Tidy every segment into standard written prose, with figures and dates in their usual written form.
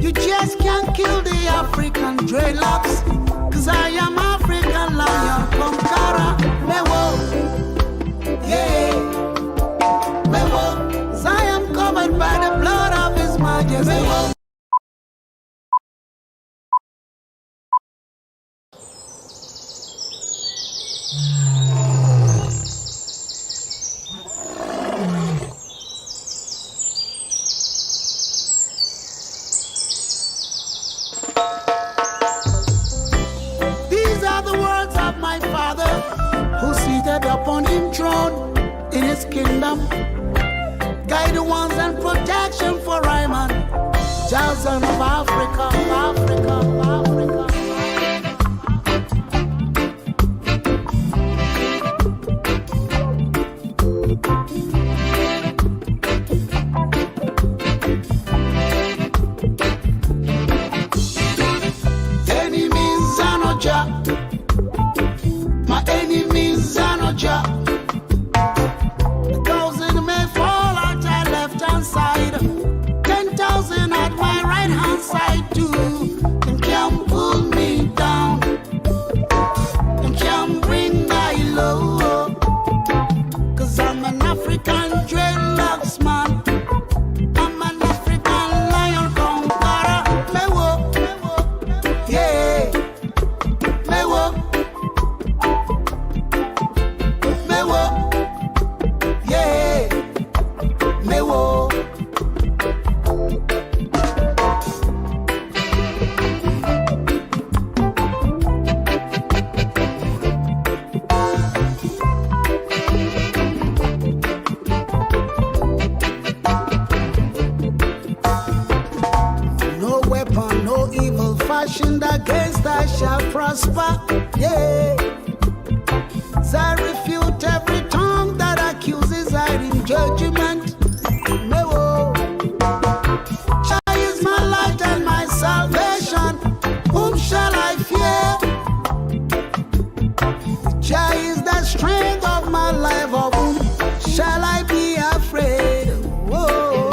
You just can't kill the African dreadlocks, cause I am African lion conqueror. Benwayogh, yeah. Benwayogh, 'cause I am covered by the blood of His Majesty. Benwayogh. My Father, who seated upon His throne in His kingdom, guide the ones and protection for Ryman, Jason of Africa, Africa, Africa. Enemies are not just. My enemies are not just. 1,000 may fall at my left hand side, 10,000 at my right hand side too. Them can't pull me down, them can't bring my low, 'cause I'm an African dreadlocks man. I'm an African lion conqueror. Benwayogh, yeah. Benwayogh. Yeah, Benwayogh. No weapon, no evil fashioned against us shall prosper. Yeah. I refute every tongue that accuses I in judgment. Benwayogh. Jah is my light and my salvation. Whom shall I fear? Jah is the strength of my life. Of whom shall I be afraid? Whoa.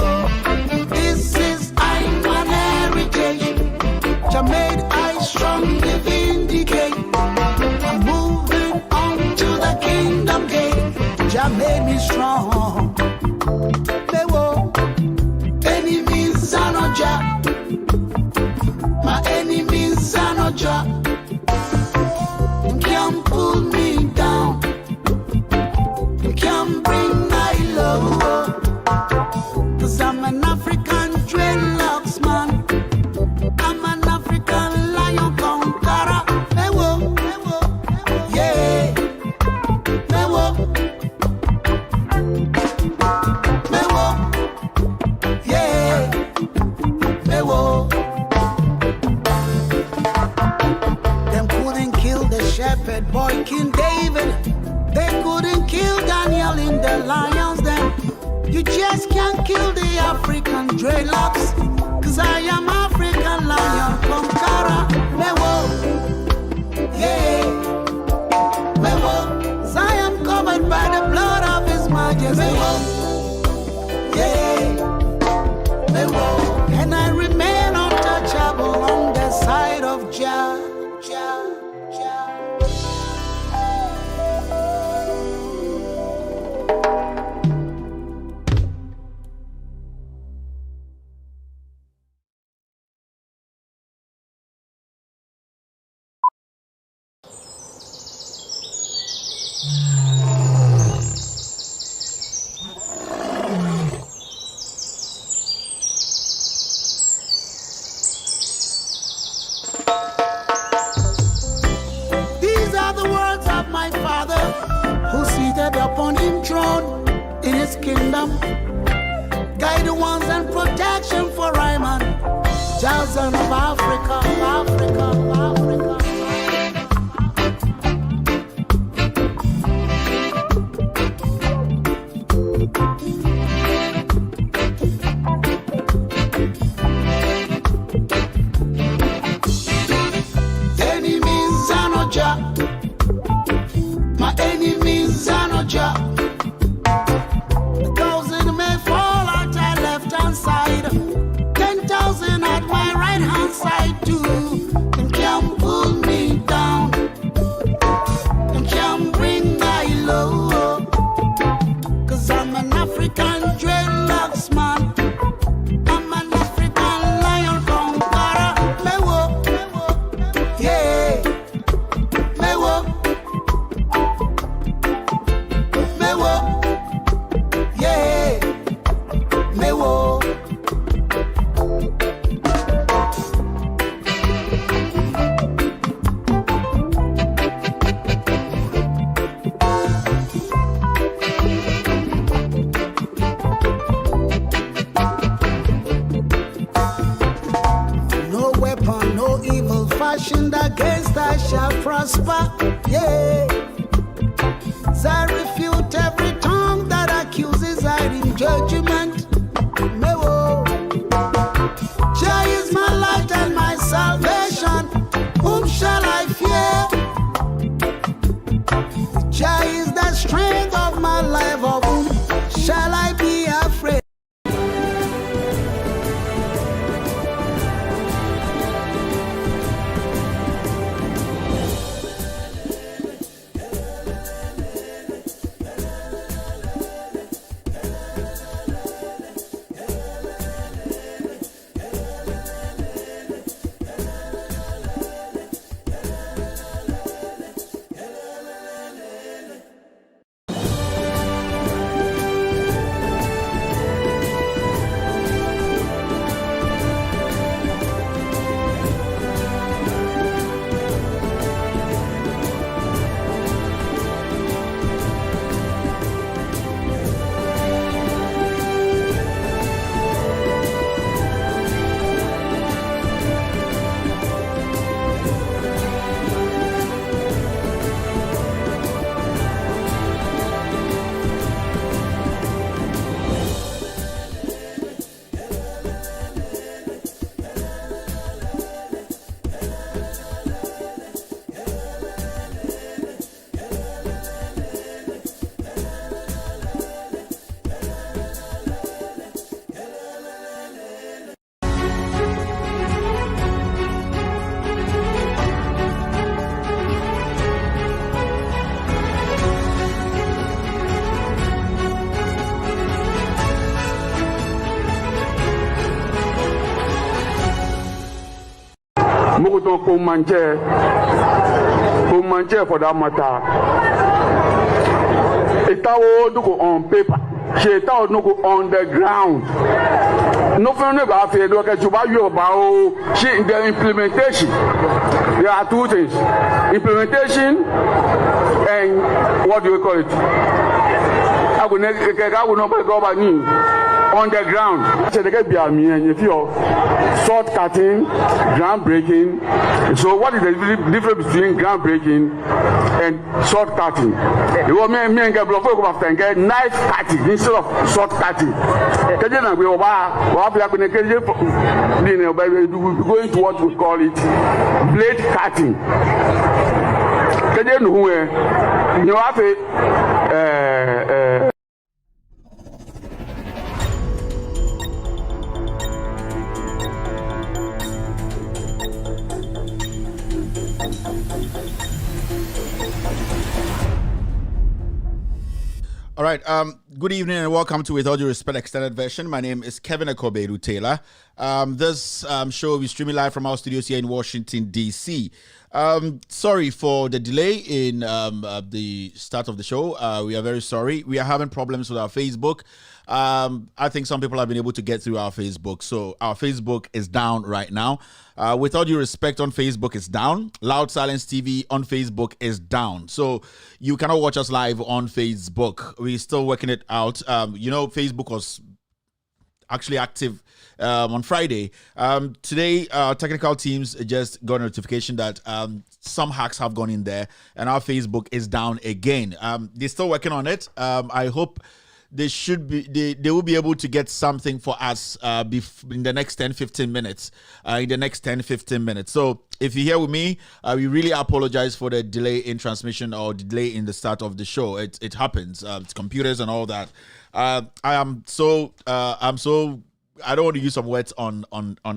This is my heritage. Jah made I strongly vindicate. I'm moving to the kingdom gate. Jah made me strong. Benwayogh. Enemies are not Jah. My enemies are not Jah. You can't pull me down, you can't bring my low, 'cause I'm an African dreadlocks man. I'm an African lion conqueror. Benwayogh. Yeah. Benwayogh. Benwayogh. Yeah. Benwayogh. Them couldn't kill the shepherd boy King David. They couldn't kill Daniel in the lion's den. You just can't kill the African dreadlocks, 'cause I am African lion conqueror. Benwayogh. Yeah. Benwayogh, 'cause I am covered by the blood of His Majesty. Benwayogh, yeah. Benwayogh, and I remain untouchable on the side of Jah, Jah, Jah. These are the words of my Father, who seated upon His throne in His kingdom, guide the ones and protection for Ryman, Jason of Africa, Africa, Africa. Enemies are not Jah. My enemies are not Jah. 1,000 may fall at my left hand side, 10,000 at my fashioned against us shall prosper. Yeah. I refute every tongue that accuses I in judgment. No. Jah is my light and my salvation. Whom shall I fear? Jah is the strength of my life. Of whom shall I be afraid? Mokoton Pomanje for that matter. Itawo no go on paper. Itawo no go on the ground. No for no go after do ke juba you about she in the implementation. There are two things: implementation and what do we call it? I will not go on the ground. So they get if you're short cutting, ground breaking. So what is the difference between ground breaking and short cutting? You want me and get block after and get knife cutting instead of short cutting. We're going to what we call it blade cutting. You have a All right. Good evening and welcome to With All Due Respect Extended Version. My name is Kevin Akobedu Taylor. This show will be streaming live from our studios here in Washington, D.C. Sorry for the delay in the start of the show. We are very sorry. We are having problems with our Facebook. I think some people have been able to get through our Facebook. So our Facebook is down right now. With All Due Respect on Facebook is down. Loud Silence TV on Facebook is down. So you cannot watch us live on Facebook. We're still working it out. Facebook was actually active on Friday. Today, our technical teams just got a notification that some hacks have gone in there and our Facebook is down again. They're still working on it. I hope they will be able to get something for us in the next 10-15 minutes. So if you're here with me, we really apologize for the delay in transmission or delay in the start of the show. It happens. It's computers and all that. I don't want to use some words on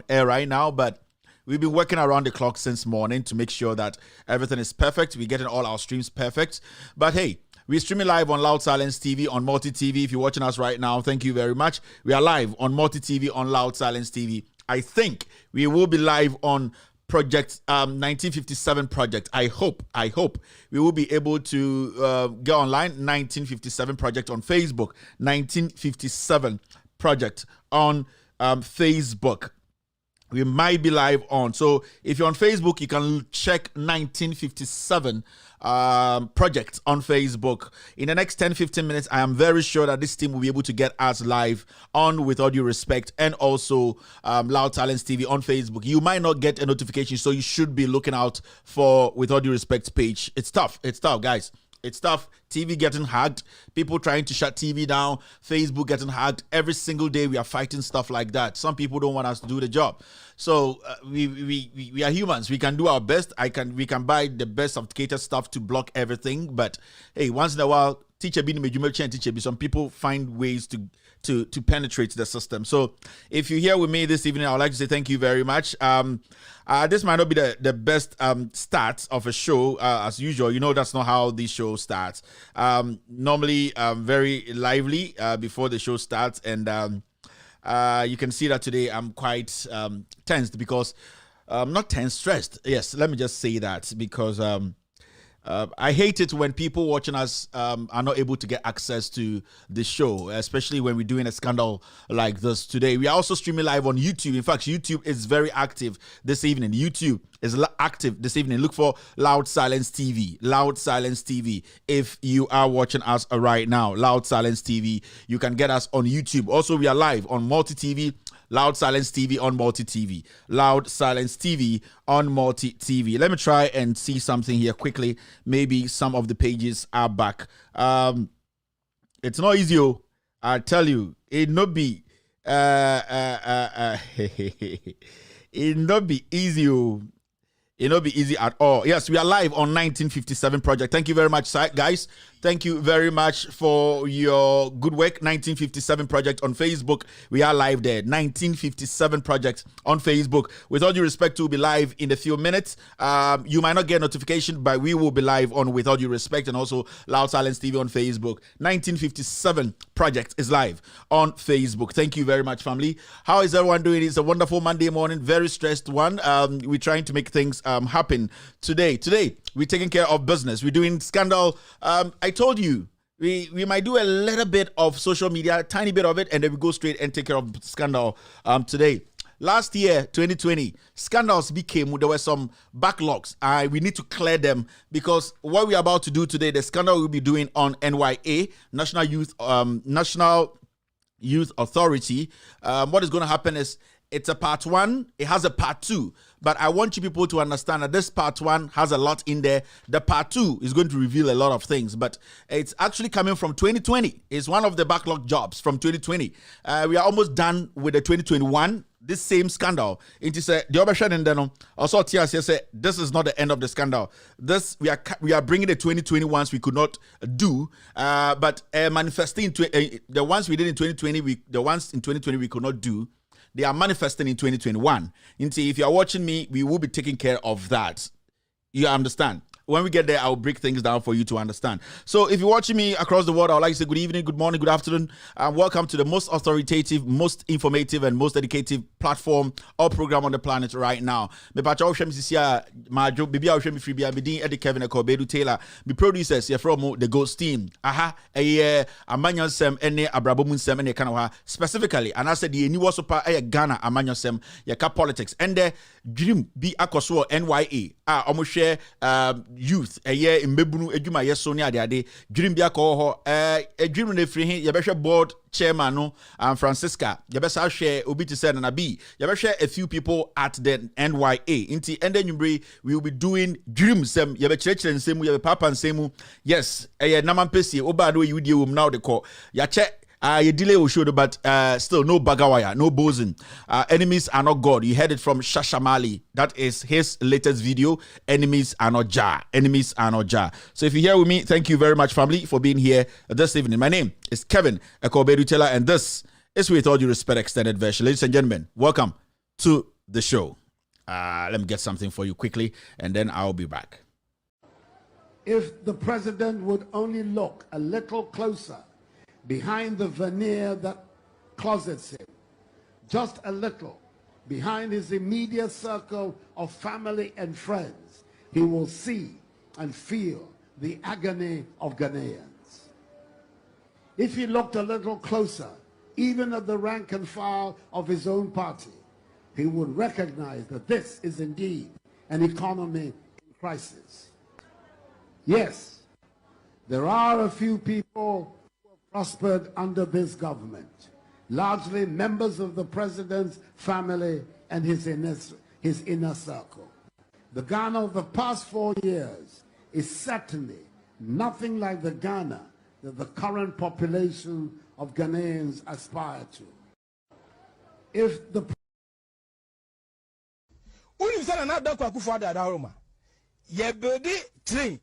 air right now, but we've been working around the clock since morning to make sure that everything is perfect. We're getting all our streams perfect. But hey, we're streaming live on Loud Silence TV, on Multi TV. If you're watching us right now, thank you very much. We are live on Multi TV, on Loud Silence TV. I think we will be live on Project 1957 Project. I hope we will be able to get online. 1957 Project on Facebook. 1957 Project on Facebook. we might be live on. So if you're on Facebook, you can check 1957 project on Facebook. In the next 10-15 minutes, I am very sure that this team will be able to get us live on With All Due Respect, and also Loud Talents TV on Facebook. You might not get a notification, so you should be looking out for With All Due Respect page. It's tough, guys. It's tough. TV getting hacked, people trying to shut TV down, Facebook getting hacked. Every single day we are fighting stuff like that. Some people don't want us to do the job. So we are humans. We can do our best. We can buy the best sophisticated stuff to block everything. But hey, once in a while, some people find ways to penetrate the system. So if you're here with me this evening, I would like to say thank you very much. This might not be the best start of a show, as usual. You know, that's not how this show starts. Normally, very lively before the show starts. And you can see that today I'm quite tensed because, not tense, stressed. Yes, let me just say that because I hate it when people watching us are not able to get access to the show, especially when we're doing a scandal like this today. We are also streaming live on YouTube. In fact, YouTube is very active this evening. YouTube is active this evening. Look for Loud Silence TV. Loud Silence TV. If you are watching us right now, Loud Silence TV, you can get us on YouTube. Also, we are live on Multi TV. Loud Silence TV on Multi TV. Loud Silence TV on Multi TV. Let me try and see something here quickly. Maybe some of the pages are back. It's not easy, I tell you. It not be it not be easy. It not be easy at all. Yes, we are live on 1957 project. Thank you very much, guys. Thank you very much for your good work. 1957 project on Facebook. We are live there. 1957 project on Facebook. With all due respect, we'll be live in a few minutes. You might not get notification, but we will be live on With All Due Respect and also Loud Silence TV on Facebook. 1957 project is live on Facebook. Thank you very much, family. How is everyone doing? It's a wonderful Monday morning. Very stressed one. We're trying to make things happen today. Today, we're taking care of business. We're doing scandal. I told you we might do a little bit of social media, a tiny bit of it, and then we go straight and take care of scandal today. Last year, 2020, scandals became, there were some backlogs. We need to clear them because what we're about to do today, the scandal we'll be doing on NYA, National Youth Authority. What is going to happen is it's a part one, it has a part two. But I want you people to understand that this part one has a lot in there. The part two is going to reveal a lot of things, but it's actually coming from 2020. It's one of the backlog jobs from 2020. We are almost done with the 2021. This same scandal. It is the option and then also TRC say this is not the end of the scandal. This we are bringing the 2021s we could not do, but manifesting the ones we did in 2020, the ones in 2020 we could not do. They are manifesting in 2021. If you are watching me, we will be taking care of that. You understand? When we get there, I'll break things down for you to understand. So if you're watching me across the world, I would like to say good evening, good morning, good afternoon, and welcome to the most authoritative, most informative, and most educative platform or program on the planet right now. Me Benwayogh Kevin Taylor. Me producers, you're from the Ghost team. Amanyan Sem, ene Abrabomun Sem, ene Kanawa. Specifically, and I said the new Wasopa Ghana, Amanyan Sem, Yaka politics. And the dream be akoswo NYA. Almost share youth a year in Mebunu Ejuma Yesonia de Ade Dream Biako a dream in the free Yabesha board chairman no Francisca Yabesa share Obi to send and Abi Yabesha a few people at the NYA inti and then we will be doing dream sem Yabechurch and semu Yabepapa and semu yes a naman pesi Obado you deal now the call Yache you delay will show, but still no bagawaya, no bosun. Enemies are not God. You heard it from Shashamali. That is his latest video. Enemies are not Jah. Enemies are not Jah. So if you're here with me, thank you very much, family, for being here this evening. My name is Kevin Ekobedu-Taylor, and this is With All Due Respect Extended Version. Ladies and gentlemen, welcome to the show. Let me get something for you quickly, and then I'll be back. If the president would only look a little closer behind the veneer that closets him, just a little, behind his immediate circle of family and friends, he will see and feel the agony of Ghanaians. If he looked a little closer, even at the rank and file of his own party, he would recognize that this is indeed an economy in crisis. Yes, there are a few people who have prospered under this government, largely members of the president's family and his inner circle. The Ghana of the past 4 years is certainly nothing like the Ghana that the current population of Ghanaians aspire to. If the train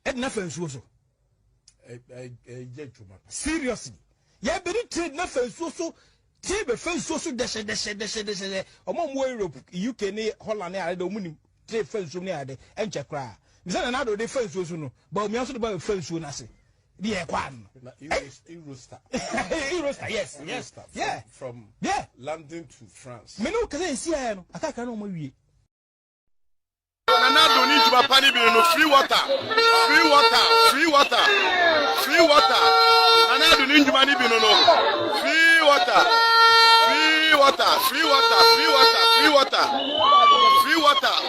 seriously train Europe UK ni Holland ni train fence ni ade enche kra misana na do de fence no but me also the fence na se the kwan Eurostar yes yeah from London to France me no kaze see ya no ataka na o ma wie Nana don't need to pani be no free water Nana don't need to pani be no free water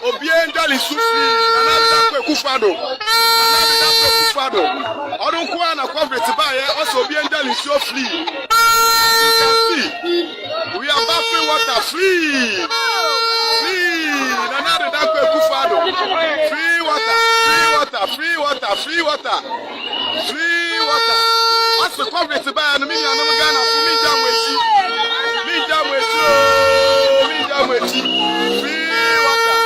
Obienda li sufi Nana bi da kufado Odun kwa na corporate ba ye also Obienda li so free. You can see we are about free water free Nana bi da kufado free water also corporate ba no me na no Ghana for me jam wechi free water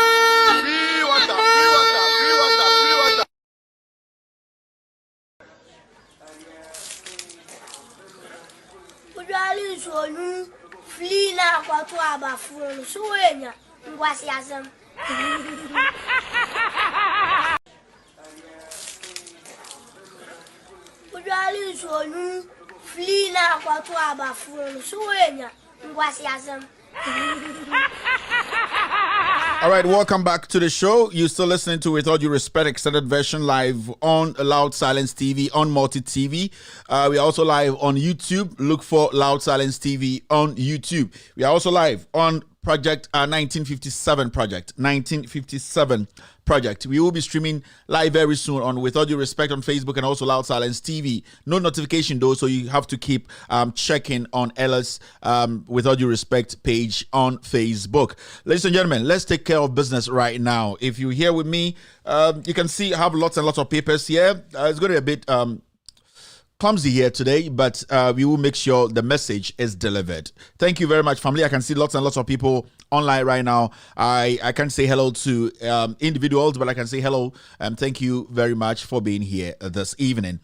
Ujali sonu flee na kwatu abafuru suwenya ngwasi azam Ujali sonu flee na kwatu abafuru suwenya ngwasi azam. All right, welcome back to the show. You're still listening to With All Due Respect extended version live on Loud Silence TV, on Multi TV. We are also live on YouTube. Look for Loud Silence TV on YouTube. We are also live on Project 1957 Project. We will be streaming live very soon on With All Due Respect on Facebook and also Loud Silence TV. No notification though, so you have to keep checking on Ella's With All Due Respect page on Facebook. Ladies and gentlemen, let's take care of business right now. If you're here with me, you can see I have lots and lots of papers here. It's going to be a bit clumsy here today, but we will make sure the message is delivered. Thank you very much, family. I can see lots and lots of people online right now. I can't say hello to individuals, but I can say hello. Thank you very much for being here this evening.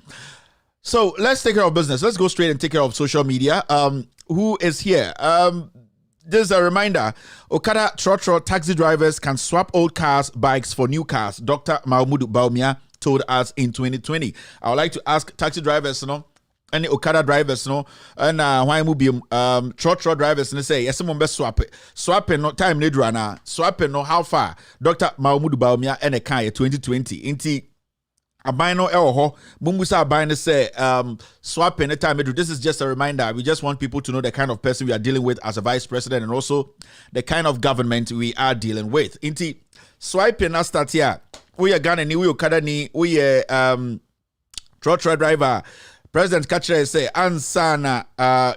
So let's take care of business. Let's go straight and take care of social media. Who is here? This is a reminder. Okada Trotro taxi drivers can swap old cars, bikes for new cars. Dr. Mahmoud Baumia told us in 2020. I would like to ask taxi drivers, any Okada drivers, and why be trotro drivers, and say yes, someone best swap it, no time need runner, swap it, no how far. Dr. Mahmoud Baumia and a Kaya 2020. Inti Abino Elho, Mumbusa Abino say swap any time. This is just a reminder. We just want people to know the kind of person we are dealing with as a vice president and also the kind of government we are dealing with. Inti swiping us start here. We are Ghana ni we Okada ni we trotro driver. President Kachre say ansana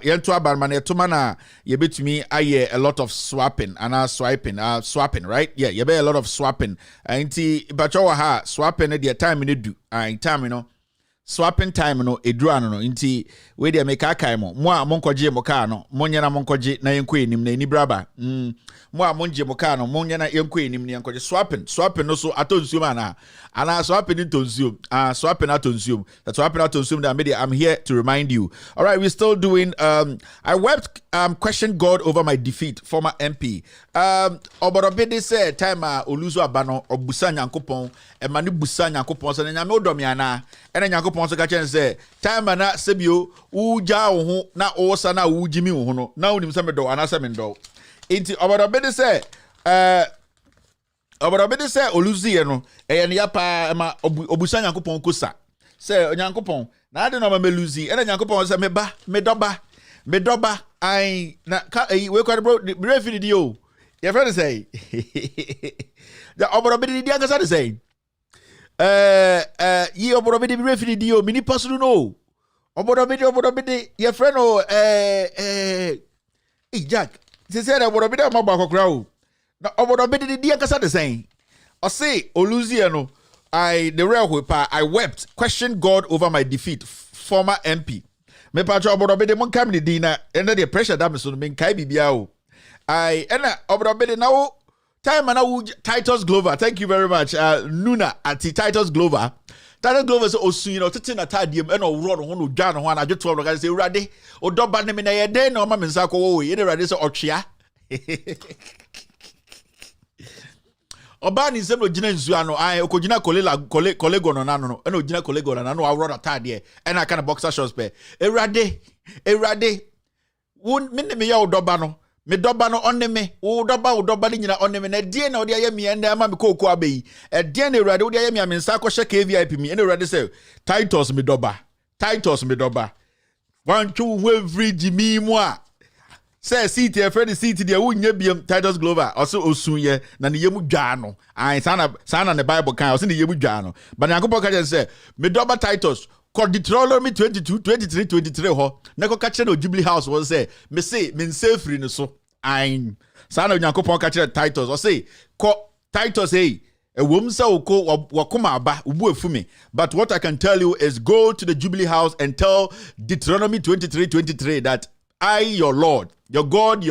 yentu abarmane tumana yebitumi aye a lot of swapping and swapping right yeah you be a lot of swapping anti bachowa ha swapping the time in do time swapping time edru ano nti we dey make akai mo a monkoje mo car no monye na monkoje na yenko enim na eni braba mo a monje mo car no monye na yenko enim na yenkoje swapping no so atonsuom ana swapping intonsuom swapping atonsuom that's swapping atonsuom that media. I'm here to remind you. All right, we're still doing I wept question God over my defeat, former MP Oborobede said time oluzo abano obusa nyankopon e mani busa nyankopon so nyame odom yana ene nyankopon so ka chen say time na sebio uja wo ho na osa na ujimi wo ho no na onim se medo ana se mendo enti Oborobede say oluzi ye no e ne yapa ma obusa nyankopon kosa say nyankopon na ade no ma meluzi ene nyankopon say me doba ai na we kwa bro refi di o Your friend is saying, the Oborobidi Diagas is saying, ye Oborobidi refugee dio, mini person no. Oborobidi, your friend, hey, Jack, she said, Oborobidi, my back crowd. Now, Oborobidi Diagas is saying, I say, Oluziano, the real whipper, I wept, questioned God over my defeat, former MP. Me patch Oborobidi, mon come the dinner, and the pressure damage on me, Kai Bibiao. Oborobidi now. Time and Titus Glover, thank you very much. Nuna at Titus Glover. Titus Glover says, "Oh, soon you know, Titina Tadium, and no road on John one. I just told the say, Raddy, or Doba Nemina, then no mamma Sako, in the Radis or Chia." Obani is no Gina Zuano, I Okojina Collego Nano, and Ojina Collego, and I know I wrote a Tadia, and I can boxer shows pay. Erade, won't mean me out Dobano. Me doba no onne me wo doba ni nyina onne me na die na odi ayemi ende ama me kokko abeyi e die na urade odi ayemi amensa ko hye KVIP mi ene urade say Titus me doba wan chu every jimi mu a say seat e friend seat dia wo nya biem Titus Glover also osunye na ne yemu dwa no an sana ne Bible kan also ne yemu dwa no but Yankopon ka say me doba Titus Deuteronomy 22, 23, 23 ho. Neko kache no Jubilee House was say, me say, men say free no so. I'm sana Yankopon kache Titus. Or say, Titus hey, a woman sa uko wakuma ba ubu efumi. But what I can tell you is go to the Jubilee House and tell Deuteronomy 23, 23 that I, your Lord, your God,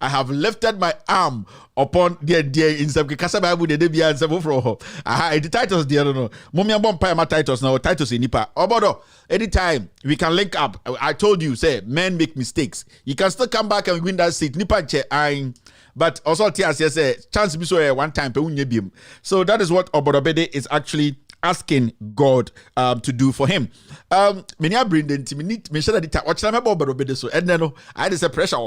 I have lifted my arm upon the in some Kasa Bible, the Debia and some from the Titus, the other no. Mommy and Bompire, my Titus now, Titus in Nipa. Obodo, anytime we can link up. I told you, say, men make mistakes. You can still come back and win that seat. Nipa che, but also, TS say, chance be so one time, so that is what Oborobede is actually asking God to do for him. Many are bringing to me sure that watch them about Oborobede so and then I just say pressure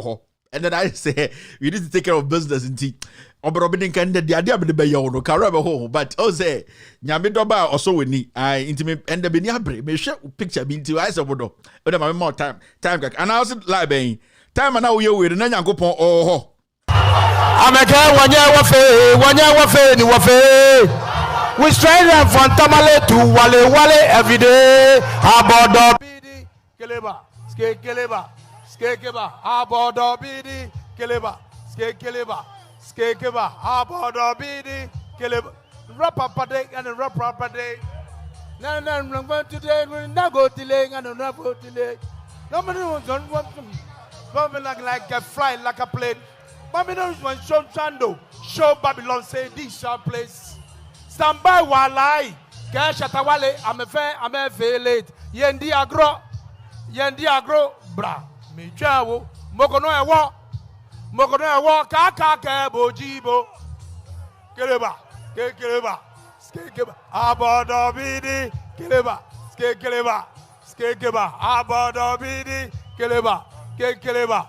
and then I say we need to take care of business in tea. Oborobede can the idea of the bayo no caraba home, but say Nyame doba also we need I intimate and the beniabre me share picture be to eyes obodo. But my more time and I also like being time and now you with na Yankopon oh Ameke wanya wafe ni wafe. We straight them from Tamale to Wale every day. Abodo bidi keleba, ske keba. Abodo bidi keleba, ske keba. Abodo bidi keleba. Rapa day and a rapa day. Nan run today, we not go delay and not go delay. Nobody don't want to like a fly like a plane. Nobody knows when show Chando, show Babylon say this shall place. Stand by while I cash at a wale. I'm a fair late. Yendi agro, bra. Me chawo. Mokono e wa. Kaka kebo jibo. Keleba. Skekeba. Abodo bidi. Keleba. Skekeba. Abodo bidi. Keleba. Skekeba.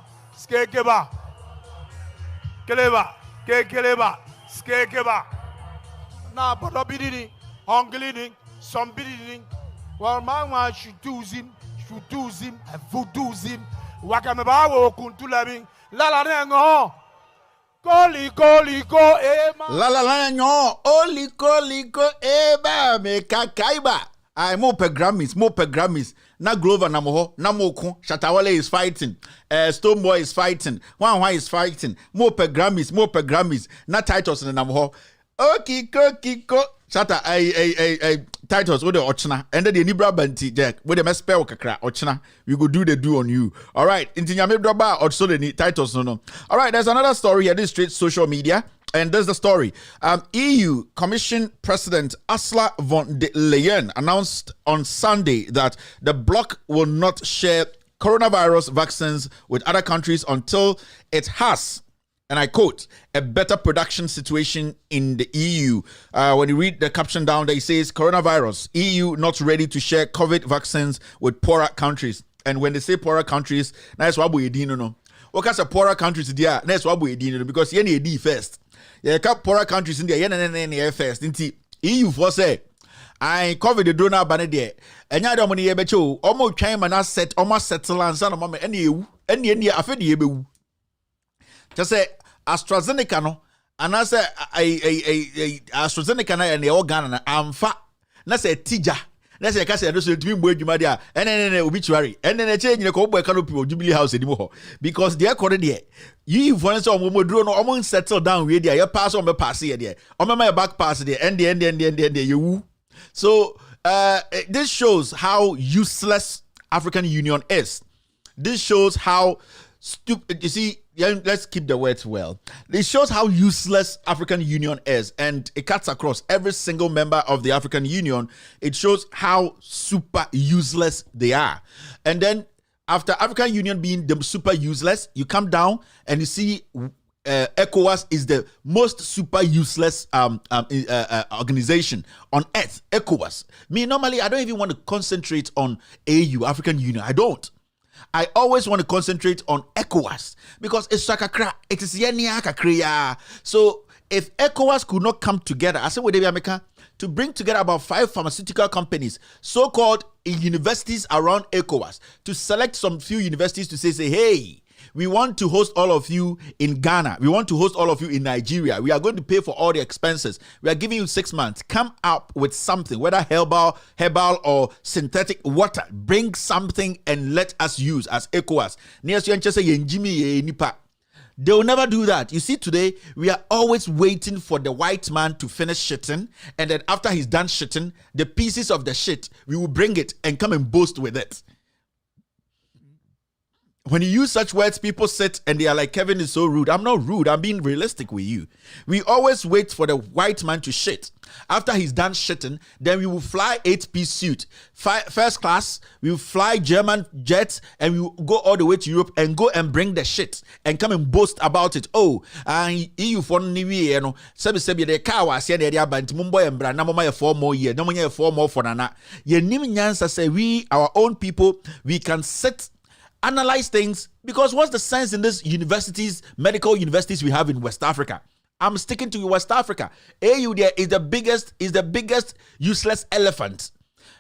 Skekeba. Na bodo bidini, onglini, some bidini. Well, man should do him, and voodoo him. Wakamebawo kuntulabing, la rengo. Koliko, ema. La nyo, oliko, eba, me kakaiba. I more per Grammys. Na Glover namoho, Namoko, Shatawale is fighting. Stoneboy is fighting. One is fighting. More per Grammys. Na Titus and namoho. Kiko. Shata, Titus, what the Ochna, and then the Nibra Banti, Jack, with the spell kakra, Ochna, we go do the do on you. All right, into Yame Droba, or so the Titus, no. All right, there's another story here, this straight social media, and there's the story. EU Commission President Ursula von der Leyen announced on Sunday that the bloc will not share coronavirus vaccines with other countries until it has, and I quote, a better production situation in the EU. When you read the caption down there, it says, coronavirus, EU not ready to share COVID vaccines with poorer countries. And when they say poorer countries, that's what we do, no. What kind of poorer countries there? That's what we do, because you need D first. Yeah, poorer countries in there, you first. Inti EU for say, I COVID the donor banner there. And you don't money ebecho, almost China na set, almost settle and son of mama, any I feel the just say, AstraZeneca no, and I say AstraZeneca na and the organ na amfa na say tija. Let's say kasi adoso tumi mbo adwuma dia ene obituary ene change ne ko boy canopy o Jubilee House anymore because they according there you for say omoduro no omo settle down we there you pass on be pass here there omo my back pass there end you. So this shows how useless African Union is. This shows how stupid, you see, let's keep the words well. This shows how useless African Union is, and it cuts across every single member of the African Union. It shows how super useless they are. And then after African Union being the super useless, you come down and you see ECOWAS is the most super useless organization on earth. ECOWAS. Me, normally, I don't even want to concentrate on AU, African Union. I don't. I always want to concentrate on ECOWAS because it's sakakra. It is kakriya. So if ECOWAS could not come together, I said, what they America to bring together about 5 pharmaceutical companies, so-called universities around ECOWAS, to select some few universities to say, hey, we want to host all of you in Ghana. We want to host all of you in Nigeria. We are going to pay for all the expenses. We are giving you 6 months. Come up with something, whether herbal or synthetic water. Bring something and let us use as ECOWAS. They will never do that. You see, today, we are always waiting for the white man to finish shitting. And then after he's done shitting, the pieces of the shit, we will bring it and come and boast with it. When you use such words, people sit and they are like, Kevin is so rude. I'm not rude. I'm being realistic with you. We always wait for the white man to shit. After he's done shitting, then we will fly 8-piece suit. First class, we will fly German jets and we will go all the way to Europe and go and bring the shit and come and boast about it. Oh, EU for niwi, you know, sebi the car was here, the bant Mumbai and Brand, number 4 more years, no more 4 more for Nana. Ye Niminyansa say we, our own people, we can sit, analyze things, because what's the sense in these universities, medical universities we have in West Africa? I'm sticking to West Africa. AU there is the biggest useless elephant.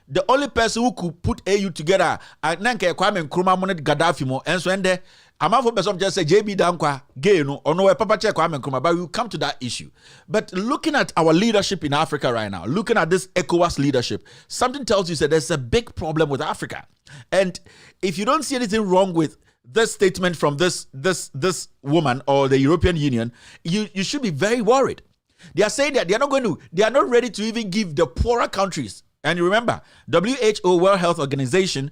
The only person who could put AU together, Nanke Kwame Nkrumah Monet Gaddafi mo, and so and there, I'm not for person just say JB Dankwa, gay no, or no Papa Che Kwame Nkrumah, but we'll come to that issue. But looking at our leadership in Africa right now, looking at this ECOWAS leadership, something tells you that there's a big problem with Africa. And if you don't see anything wrong with this statement from this woman or the European Union, you should be very worried. They are saying that they are not ready to even give the poorer countries. And you remember, WHO, World Health Organization,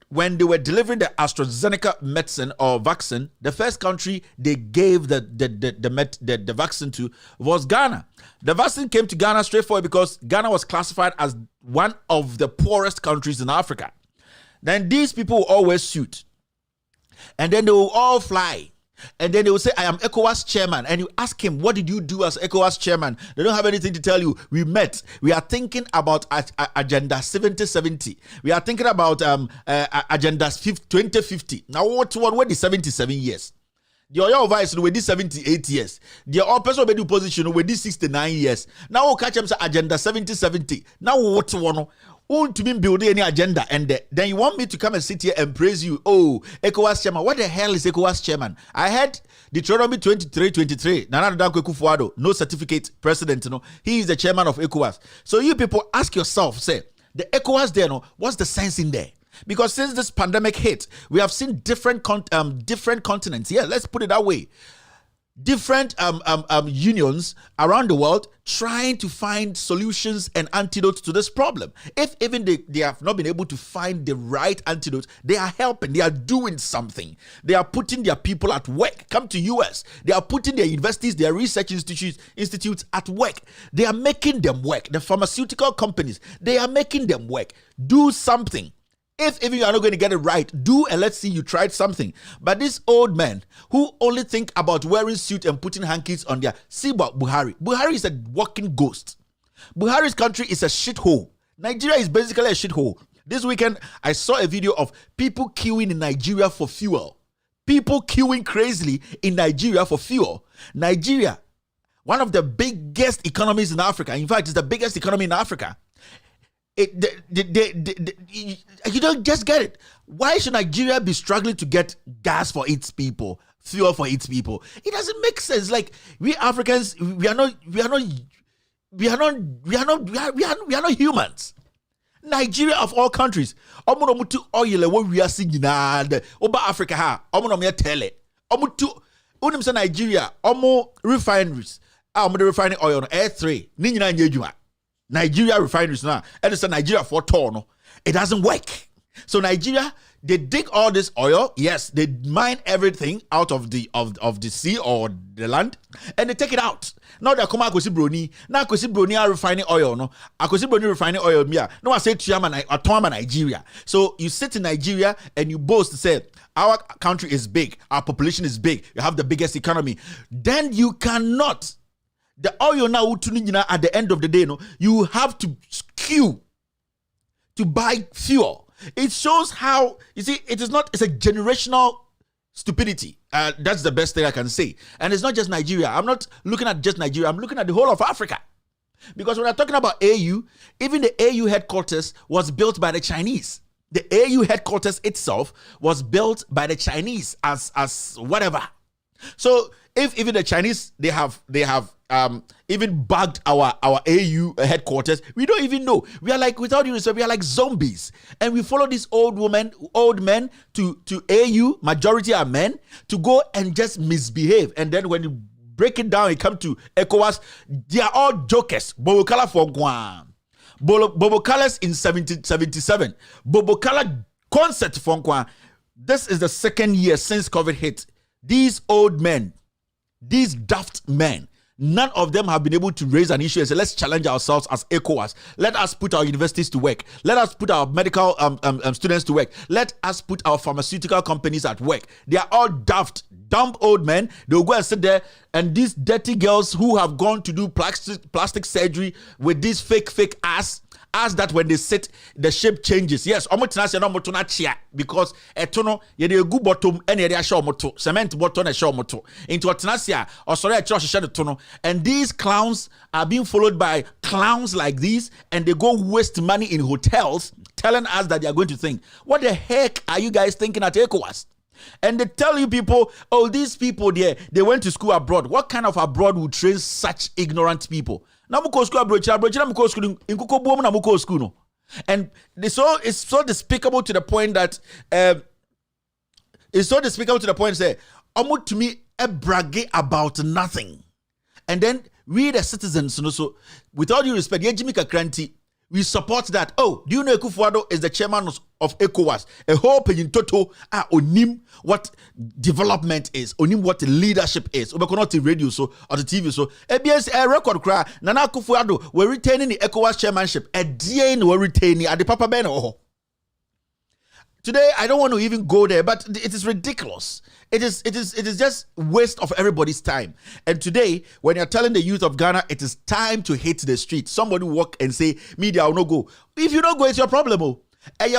when they were delivering the AstraZeneca medicine or vaccine, the first country they gave the vaccine to was Ghana. The vaccine came to Ghana straightforward because Ghana was classified as one of the poorest countries in Africa. Then these people will always shoot. And then they will all fly. And then they will say, I am ECOWAS chairman. And you ask him, what did you do as ECOWAS chairman? They don't have anything to tell you. We met. We are thinking about Agenda 7070. We are thinking about Agenda 2050. Now, what the 77 years? The other vice with this 78 years. The other person with the position with this 69 years. Now we'll catch them say Agenda 7070. Now what one? To be building any agenda, and then you want me to come and sit here and praise you? Oh, ECOWAS chairman. What the hell is ECOWAS chairman? I had Deuteronomy 23:23. Nana Dankwa Akufo-Addo, no certificate president. No, he is the chairman of ECOWAS. So you people ask yourself, say the ECOWAS there. No, what's the sense in there? Because since this pandemic hit, we have seen different continents. Yeah, let's put it that way. Different unions around the world trying to find solutions and antidotes to this problem. If even they have not been able to find the right antidote, they are helping. They are doing something. They are putting their people at work. Come to US. They are putting their universities, their research institutes at work. They are making them work. The pharmaceutical companies, they are making them work. Do something. If even you are not going to get it right, do and let's see you tried something. But this old man who only think about wearing suit and putting hankies on their, see about Buhari. Buhari is a walking ghost. Buhari's country is a shithole. Nigeria is basically a shithole. This weekend, I saw a video of people queuing in Nigeria for fuel. People queuing crazily in Nigeria for fuel. Nigeria, one of the biggest economies in Africa. In fact, it's the biggest economy in Africa. You don't just get it. Why should Nigeria be struggling to get gas for its people? fuel for its people. It doesn't make sense. Like, we Africans, we are not humans. Nigeria of all countries, omo mutu oil we are seeing over Africa ha, omo me tell it. Omo tu unim say Nigeria, omo refineries, omo the refining oil A3, ni nyina nyejuma. Nigeria refineries now, and it's a Nigeria for tono. It doesn't work. So Nigeria, they dig all this oil. Yes, they mine everything out of the sea or the land, and they take it out. Now they come akosi broni. Now akosi broni are refining oil. No, akosi broni refining oil. No, I say to Nigeria. So you sit in Nigeria and you boast to say our country is big, our population is big, you have the biggest economy. Then you cannot. The oil now at the end of the day, no, you have to queue to buy fuel. It shows how, you see, it's a generational stupidity. That's the best thing I can say. And it's not just Nigeria. I'm not looking at just Nigeria. I'm looking at the whole of Africa. Because when we're talking about AU, even the AU headquarters was built by the Chinese. The AU headquarters itself was built by the Chinese as whatever. So if even the Chinese, they have even bugged our AU headquarters, we don't even know. We are like, without you, we are like zombies, and we follow these old men to AU. Majority are men, to go and just misbehave, and then when you break it down, it comes to ECOWAS. They are all jokers. Bobokala for Guam, Bobokalas in 77, Bobokala concert for Guam. This is the second year since COVID hit. These old men, these daft men, none of them have been able to raise an issue and say, let's challenge ourselves as ECOWAS. Let us put our universities to work. Let us put our medical students to work. Let us put our pharmaceutical companies at work. They are all daft, dumb old men. They'll go and sit there, and these dirty girls who have gone to do plastic surgery with these fake ass that when they sit, the shape changes. Yes, because etono yede gu bottom and yede show moto cement bottom and show moto into otinasia or sorry a church share the tono. And these clowns are being followed by clowns like these, and they go waste money in hotels telling us that they are going to think. What the heck are you guys thinking at ECOWAS? And they tell you people, oh, these people there, they went to school abroad. What kind of abroad would train such ignorant people? And it's so despicable to the point that say, almost to me, a brag about nothing. And then we the citizens, so with all due respect, we support that. Oh, do you know Akufo-Addo is the chairman of ECOWAS? A whole in total onim what development is, onim what leadership is. Obe not the radio so or the TV so. ABS a record cry. Nana Akufo-Addo we're retaining the ECOWAS chairmanship. A DN we're retaining at the Papa Ben. Today, I don't want to even go there, but it is ridiculous. It is just waste of everybody's time. And today, when you're telling the youth of Ghana, it is time to hit the street. Somebody walk and say, media will not go. If you don't go, it's your problem. And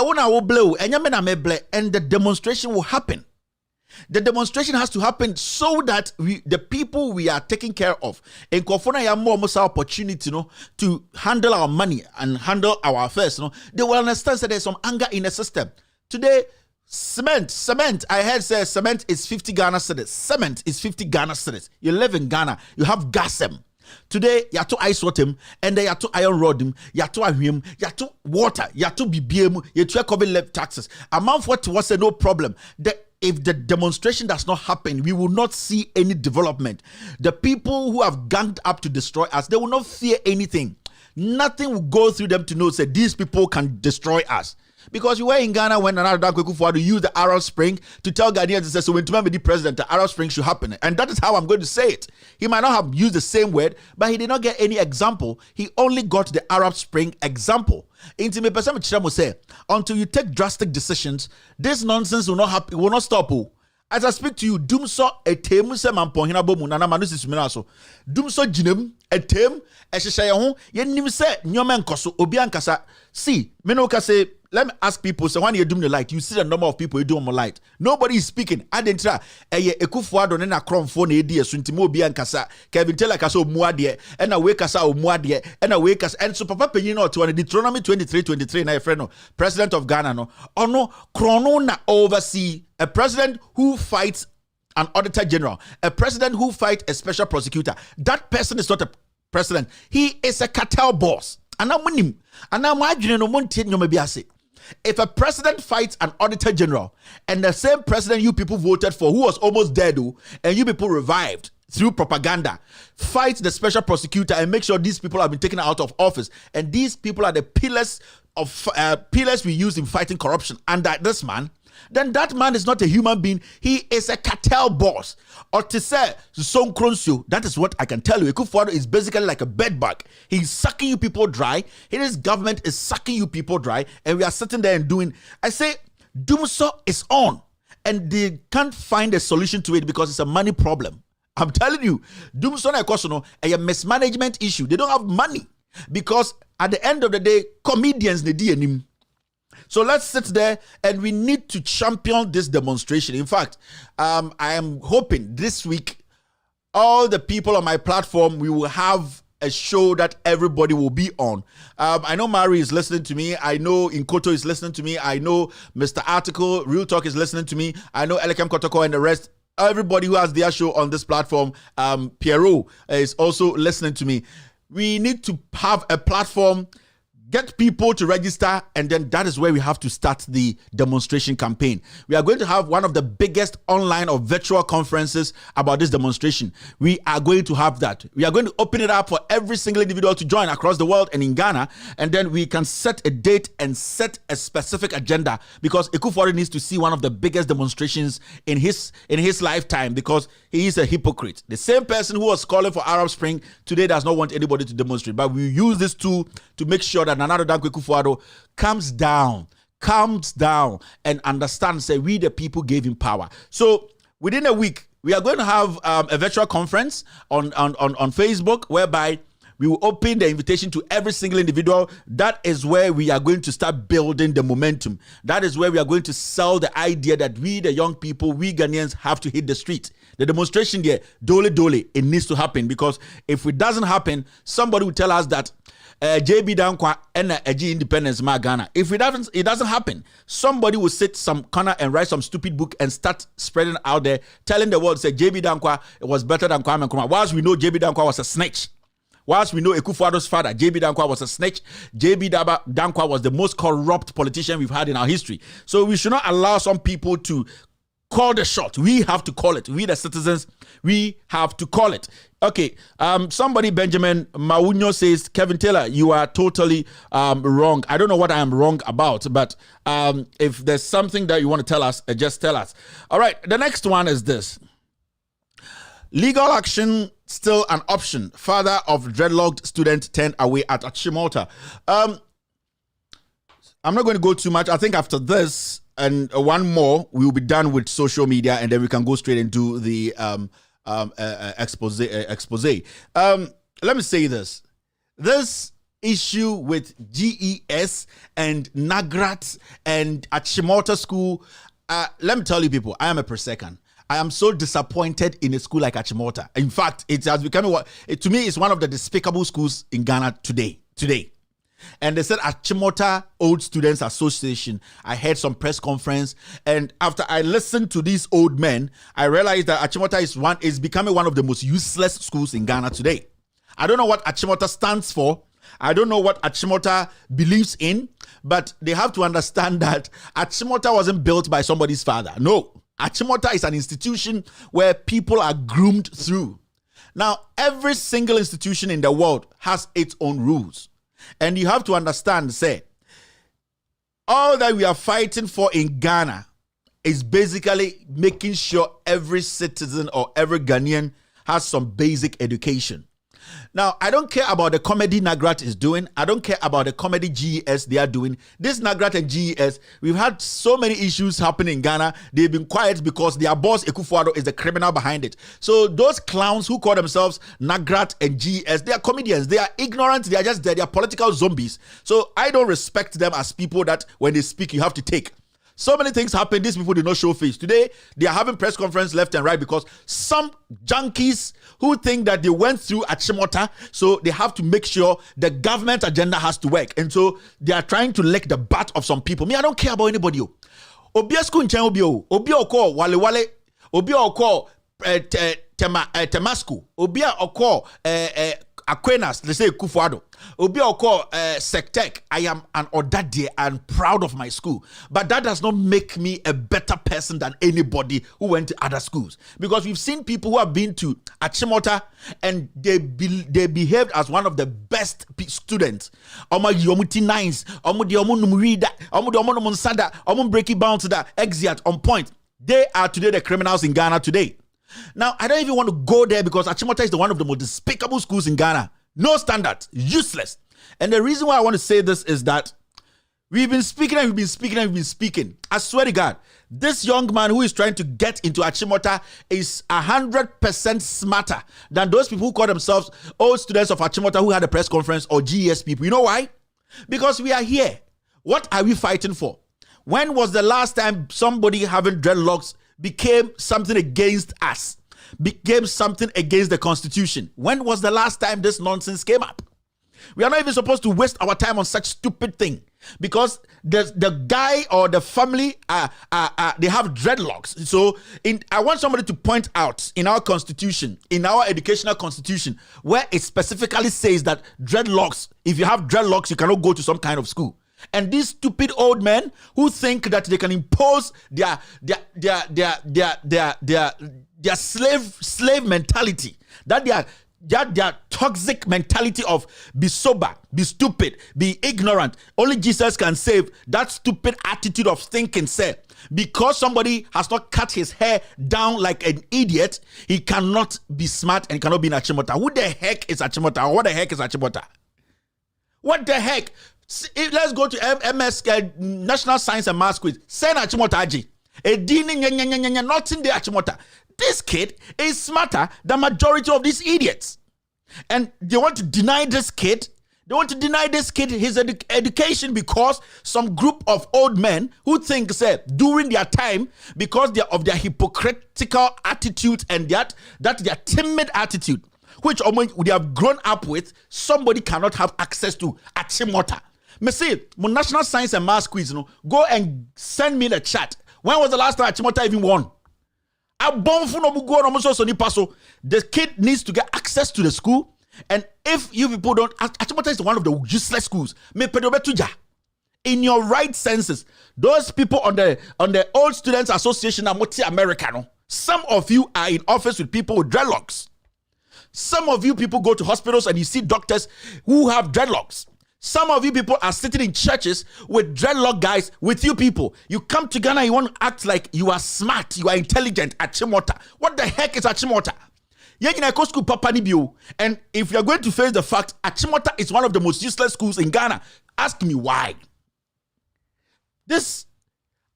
the demonstration will happen. The demonstration has to happen so that the people we are taking care of, in Kofona ya more opportunity, to handle our money and handle our affairs, they will understand that there's some anger in the system. Today, cement, I heard say cement is 50 Ghana cedis. Cement is 50 Ghana cedis. You live in Ghana, you have gasem. Today, you have to ice water, and then you have to iron rod him, you have to ahim, you have to water, you have to BBM, you have to cover left taxes. Amount for was no problem. If the demonstration does not happen, we will not see any development. The people who have ganged up to destroy us, they will not fear anything. Nothing will go through them to know that these people can destroy us. Because you were in Ghana when another Akufo-Addo used the Arab Spring to tell Ghanaians, to say, so when to be president, the Arab Spring should happen. And that is how I'm going to say it. He might not have used the same word, but he did not get any example. He only got the Arab Spring example. Until you take drastic decisions, this nonsense will not happen, will not stop. As I speak to you, Dumso etemu se mampohina bomu nana manusi suminaso. Dumso jinem etem esheshaya ho yenim se nyoma nkoso obi ankasa. See, say, let me ask people, so when you're doing the light, you see the number of people you do on the light. Nobody is speaking. I didn't try. Akufo-Addo na krom phone edi suntimo obi ankasa. Kevin Taylor kasa omuadie, and away kasa omuadie, and away kasa. And so Papa Penyin no to Deuteronomy 23 na friend no president of Ghana no. Ono krono na oversee a president who fights an auditor general, a president who fights a special prosecutor, that person is not a president. He is a cartel boss. If a president fights an auditor general and the same president you people voted for, who was almost dead, and you people revived through propaganda, fight the special prosecutor and make sure these people have been taken out of office, and these people are the pillars we use in fighting corruption under this man, then that man is not a human being. He is a cartel boss. Or to say, that is what I can tell you. Ekufuado is basically like a bedbug. He's sucking you people dry. His government is sucking you people dry. And we are sitting there and doing, I say, Dumso is on. And they can't find a solution to it because it's a money problem. I'm telling you, Dumso is a mismanagement issue. They don't have money. Because at the end of the day, comedians need him. So let's sit there and we need to champion this demonstration. In fact, I am hoping this week, all the people on my platform, we will have a show that everybody will be on. I know Mari is listening to me. I know Inkoto is listening to me. I know Mr. Article, Real Talk is listening to me. I know Elekem Kotoko and the rest. Everybody who has their show on this platform, Pierrot is also listening to me. We need to have a platform, get people to register, and then that is where we have to start the demonstration campaign. We are going to have one of the biggest online or virtual conferences about this demonstration. We are going to have that. We are going to open it up for every single individual to join across the world and in Ghana, and then we can set a date and set a specific agenda, because Ekufuado needs to see one of the biggest demonstrations in his lifetime, because he is a hypocrite. The same person who was calling for Arab Spring today does not want anybody to demonstrate, but we use this tool to make sure that Nana Dankwa Ekufuado calms down and understands that we the people gave him power. So within a week, we are going to have a virtual conference on Facebook, whereby we will open the invitation to every single individual. That is where we are going to start building the momentum. That is where we are going to sell the idea that we, the young people, we Ghanaians have to hit the street. The demonstration there, dole, it needs to happen, because if it doesn't happen, somebody will tell us that JB Dankwa and independence ma Ghana. If it doesn't happen, somebody will sit some corner and write some stupid book and start spreading out there, telling the world, say JB Dankwa was better than Kwame Nkrumah. Whilst we know JB Dankwa was a snitch. Whilst we know Ekufuado's father, JB Dankwa, was a snitch, JB Dankwa was the most corrupt politician we've had in our history. So we should not allow some people to call the shot. We have to call it. We, the citizens, we have to call it. Okay, somebody, Benjamin Maunyo, says, Kevin Taylor, you are totally wrong. I don't know what I am wrong about, but if there's something that you want to tell us, just tell us. All right, the next one is this. Legal action still an option. Father of dreadlocked student turned away at Achimota. I'm not going to go too much. I think after this and one more, we will be done with social media, and then we can go straight into the expose. Let me say this. This issue with GES and Nagrat and Achimota School, let me tell you people, I am a per-second. I am so disappointed in a school like Achimota. In fact, it has become, to me, it's one of the despicable schools in Ghana today. And they said Achimota Old Students Association. I had some press conference, and after I listened to these old men, I realized that Achimota is becoming one of the most useless schools in Ghana today. I don't know what Achimota stands for. I don't know what Achimota believes in, but they have to understand that Achimota wasn't built by somebody's father. No. Achimota is an institution where people are groomed through. Now, every single institution in the world has its own rules. And you have to understand, say, all that we are fighting for in Ghana is basically making sure every citizen or every Ghanaian has some basic education. Now, I don't care about the comedy Nagrat is doing. I don't care about the comedy GES they are doing. This Nagrat and GES, we've had so many issues happening in Ghana. They've been quiet because their boss, Ekufuado, is the criminal behind it. So those clowns who call themselves Nagrat and GES, they are comedians. They are ignorant. They are just there. They are political zombies. So I don't respect them as people that when they speak, you have to take. So many things happen. These people did not show face. Today, they are having press conference left and right because some junkies who think that they went through Achimota, so they have to make sure the government agenda has to work. And so they are trying to lick the butt of some people. Me, I don't care about anybody. Obiasku nchen obi o. Obi oko wale obi a call Temasco, obi a call Aquinas, let's say Kufuado, obi a call Sectec. I am an odadie and proud of my school, but that does not make me a better person than anybody who went to other schools, because we've seen people who have been to Achimota and they behaved as one of the best students. Omo yomuti nines, omo di omo numrida, omo di omo numonsada, omo breaking bounce that exit on point. They are today the criminals in Ghana today. Now, I don't even want to go there because Achimota is one of the most despicable schools in Ghana. No standard, useless. And the reason why I want to say this is that we've been speaking. I swear to God, this young man who is trying to get into Achimota is 100% smarter than those people who call themselves old students of Achimota who had a press conference, or GES people. You know why? Because we are here. What are we fighting for? When was the last time somebody having dreadlocks became something against us, became something against the Constitution? When was the last time this nonsense came up? We are not even supposed to waste our time on such stupid thing, because the guy or the family they have dreadlocks. So I want somebody to point out in our Constitution, in our educational Constitution, where it specifically says that dreadlocks, if you have dreadlocks, you cannot go to some kind of school. And these stupid old men who think that they can impose their slave mentality, that their toxic mentality of be sober, be stupid, be ignorant, only Jesus can save, that stupid attitude of thinking, say, because somebody has not cut his hair down like an idiot, he cannot be smart and cannot be in Achimota. Who the heck is Achimota? Or what the heck is Achimota? What the heck? Let's go to MS National Science and Maths quiz. Send Achimota Aji. Not in the Achimota. This kid is smarter than majority of these idiots. And they want to deny this kid. They want to deny this kid his education because some group of old men who think, say, during their time, because of their hypocritical attitude and that their timid attitude, which they have grown up with, somebody cannot have access to Achimota. Me say, my National Science and Maths quiz, go and send me the chat. When was the last time Achimota even won? The kid needs to get access to the school, and if you people don't, Achimota is one of the useless schools. In your right senses, those people on the Old Students Association are Americano. Some of you are in office with people with dreadlocks. Some of you people go to hospitals and you see doctors who have dreadlocks. Some of you people are sitting in churches with dreadlock guys with you people. You come to Ghana, you want to act like you are smart, you are intelligent. Achimota. What the heck is Achimota? And if you're going to face the fact, Achimota is one of the most useless schools in Ghana, ask me why. This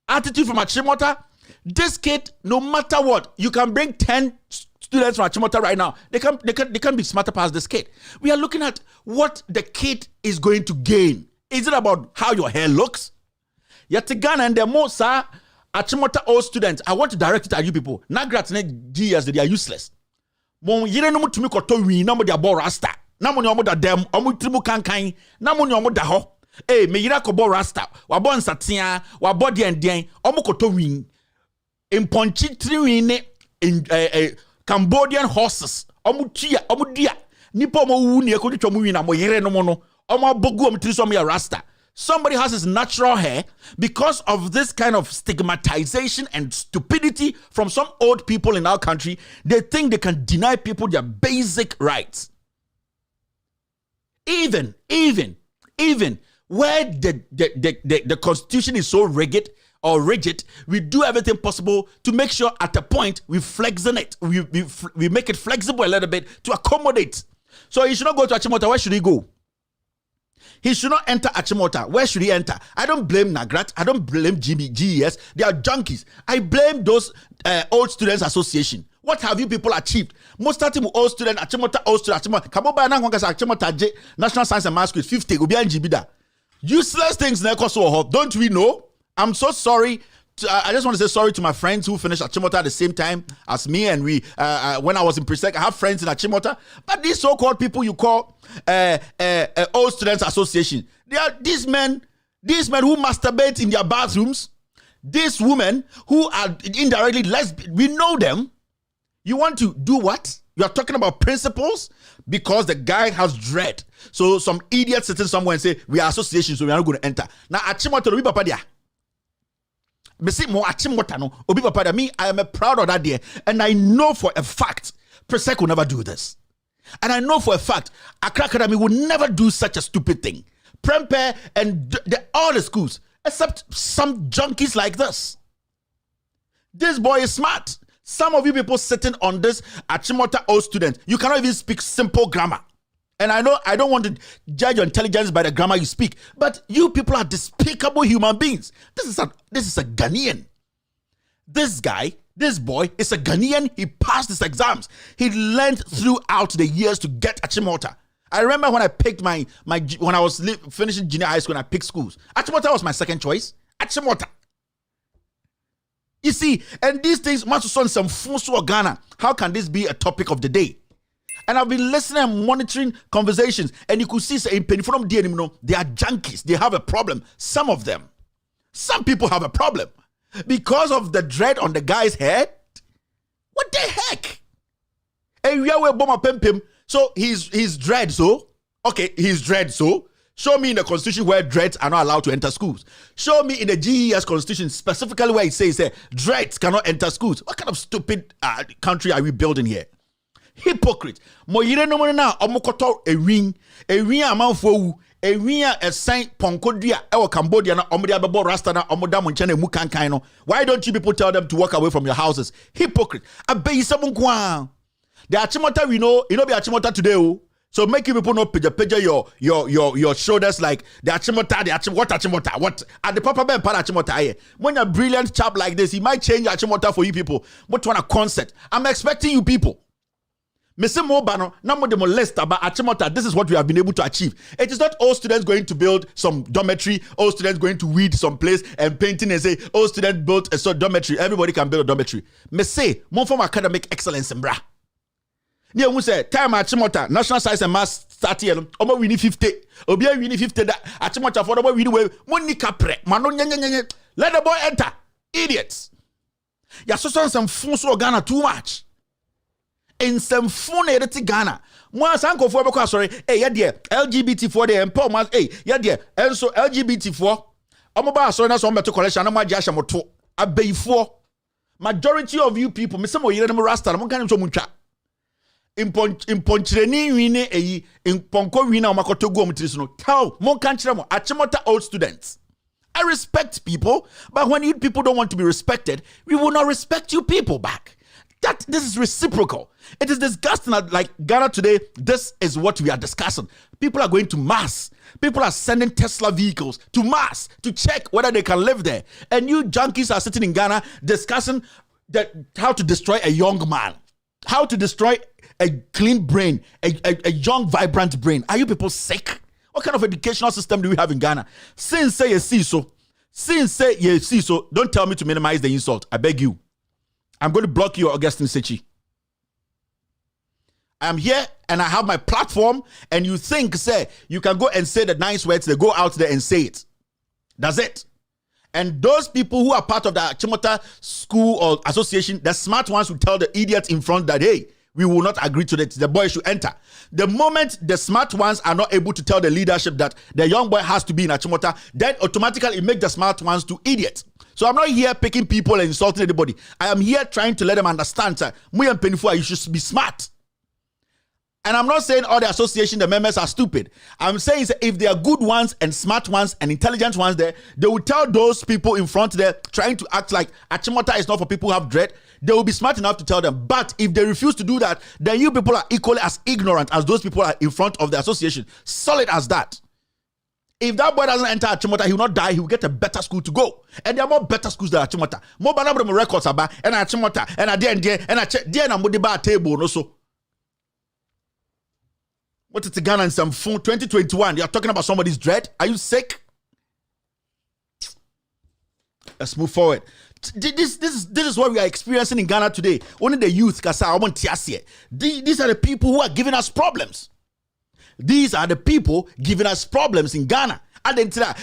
attitude from Achimota, this kid, no matter what, you can bring 10 students from Achimota right now. They can be smarter past this kid. We are looking at what the kid is going to gain. Is it about how your hair looks? Yet Ghana and the most Achimota old students, I want to direct it at you people. Nagrat ne GS, they are useless. Mon yire no mutumi koto wi na mo dia ball rasta. Na mo ne omo da dem, omo trimu kankan, na mo ne omo da ho. Me yira ko ball rasta. Wa bo nsatea, wa bo den omo koto wi. Imponchi triwi ne Cambodian horses. Omo dia. Nipo omo wu ne ko twetwa mo wi na mo yire no mo no. Omo bogu omo tri so me rasta. Somebody has his natural hair because of this kind of stigmatization and stupidity from some old people in our country. They think they can deny people their basic rights. Even where the Constitution is so rigid, we do everything possible to make sure at a point we flexion it. We make it flexible a little bit to accommodate. So he should not go to Achimota. Where should he go? He should not enter Achimota. Where should he enter? I don't blame Nagrat. I don't blame GES. They are junkies. I blame those Old Students Association. What have you people achieved? Most of them old student, Achimota, old student, Achimota. Kaboba na kwanga sa Achimota J, National Science and Maths Quiz 50. Ubi NGBida. Useless things never so hot. Don't we know? I'm so sorry. I just want to say sorry to my friends who finished Achimota at the same time as me, and we when I was in Presec, I have friends in Achimota. But these so-called people you call Old Students Association, they are these men who masturbate in their bathrooms. These women who are indirectly lesbian, we know them. You want to do what? You are talking about principles because the guy has dread. So some idiot sitting somewhere and say, we are associations, so we are not going to enter. Now, Achimoto, Obi Papa dia. Me say more Achimota no. Obi Papa dia. Me, I am proud of that day. And I know for a fact, Presec will never do this. And I know for a fact, Accra Academy will never do such a stupid thing. Prempeh and all the schools, except some junkies like this. This boy is smart. Some of you people sitting on this Achimota old student, you cannot even speak simple grammar. And I know I don't want to judge your intelligence by the grammar you speak, but you people are despicable human beings. This is a Ghanaian. This guy, this boy is a Ghanaian. He passed his exams. He learned throughout the years to get Achimota. I remember when I picked when I was finishing junior high school and I picked schools. Achimota was my second choice. Achimota. You see, and these things must son some Funsu or Ghana. How can this be a topic of the day? And I've been listening and monitoring conversations, and you could see say in Penifrom DNM, they are junkies. They have a problem. Some of them. Some people have a problem. Because of the dread on the guy's head. What the heck? And we are bomber pempim. So he's dread, so okay, he's dread, so show me in the constitution where dreads are not allowed to enter schools. Show me in the GES constitution specifically where it says dreads cannot enter schools. What kind of stupid country are we building here? Hypocrite. Moyire no na omokoto ewin amanfo ewin a saint ponkodua e Cambodia na omode abebo rasta na omoda monche na mu kankan no. Why don't you people tell them to walk away from your houses? Hypocrite. Abeyi sabon. The Achimota we know, be Achimota today. So make you people know page your shoulders like the Achimota, what Achimota, what at the Papa Ben part Achimota here. When a brilliant chap like this, he might change Achimota for you people. What want a concept? I'm expecting you people. Mr. Mobano, number the molest about Achimota. This is what we have been able to achieve. It is not all students going to build some dormitory, all students going to weed some place and painting and say, all students built a dormitory. Everybody can build a dormitory. Me say, more from academic excellence and bra. Near who say time Achimota, national science and math 30 years, Omo we need 50. Obia we need 50 that Achimota for the boy we need Monica pre. Let the boy enter. Idiots. Ya so some Funsu Ghana too much. In some phone edit Ghana. Once uncle for because sorry, hey, yeah, dear, LGBT4 the empowerment, hey, yeah, dear, and so LGBT4. Omoba sorry, that's on better collection. I'm my Jasha Moto. A bay 4. Majority of you people, Miss Mo, you're Rasta, I'm going to muncha. In Poncheni wine in Ponko wina makoto go mutrisno. Tell mo kanchira Achimota old students. I respect people, but when you people don't want to be respected, we will not respect you people back. This is reciprocal. It is disgusting that like Ghana today, this is what we are discussing. People are going to mass. People are sending Tesla vehicles to mass to check whether they can live there. And you junkies are sitting in Ghana discussing how to destroy a young man. How to destroy a clean brain, a young, vibrant brain. Are you people sick? What kind of educational system do we have in Ghana? Since say you see so, don't tell me to minimize the insult. I beg you. I'm going to block you, Augustine Sechi. I'm here and I have my platform, and you think, say, you can go and say the nice words, they go out there and say it. That's it. And those people who are part of the Achimota school or association, the smart ones will tell the idiots in front that, hey, we will not agree to that. The boy should enter. The moment the smart ones are not able to tell the leadership that the young boy has to be in Achimota, then automatically it makes the smart ones to idiots. So I'm not here picking people and insulting anybody. I am here trying to let them understand, sir, you should be smart. And I'm not saying all the association, the members are stupid. I'm saying if there are good ones and smart ones and intelligent ones there, they will tell those people in front there trying to act like Achimota is not for people who have dread. They will be smart enough to tell them. But if they refuse to do that, then you people are equally as ignorant as those people are in front of the association. Solid as that. If that boy doesn't enter Achimota, he will not die. He will get a better school to go. And there are more better schools than Achimota. More banana records about and Achimota and a dear and a check dear and a table also. What is the Ghana in some phone 2021? You're talking about somebody's dread? Are you sick? Let's move forward. This is what we are experiencing in Ghana today. Only the youth, these are the people who are giving us problems. These are the people giving us problems in Ghana.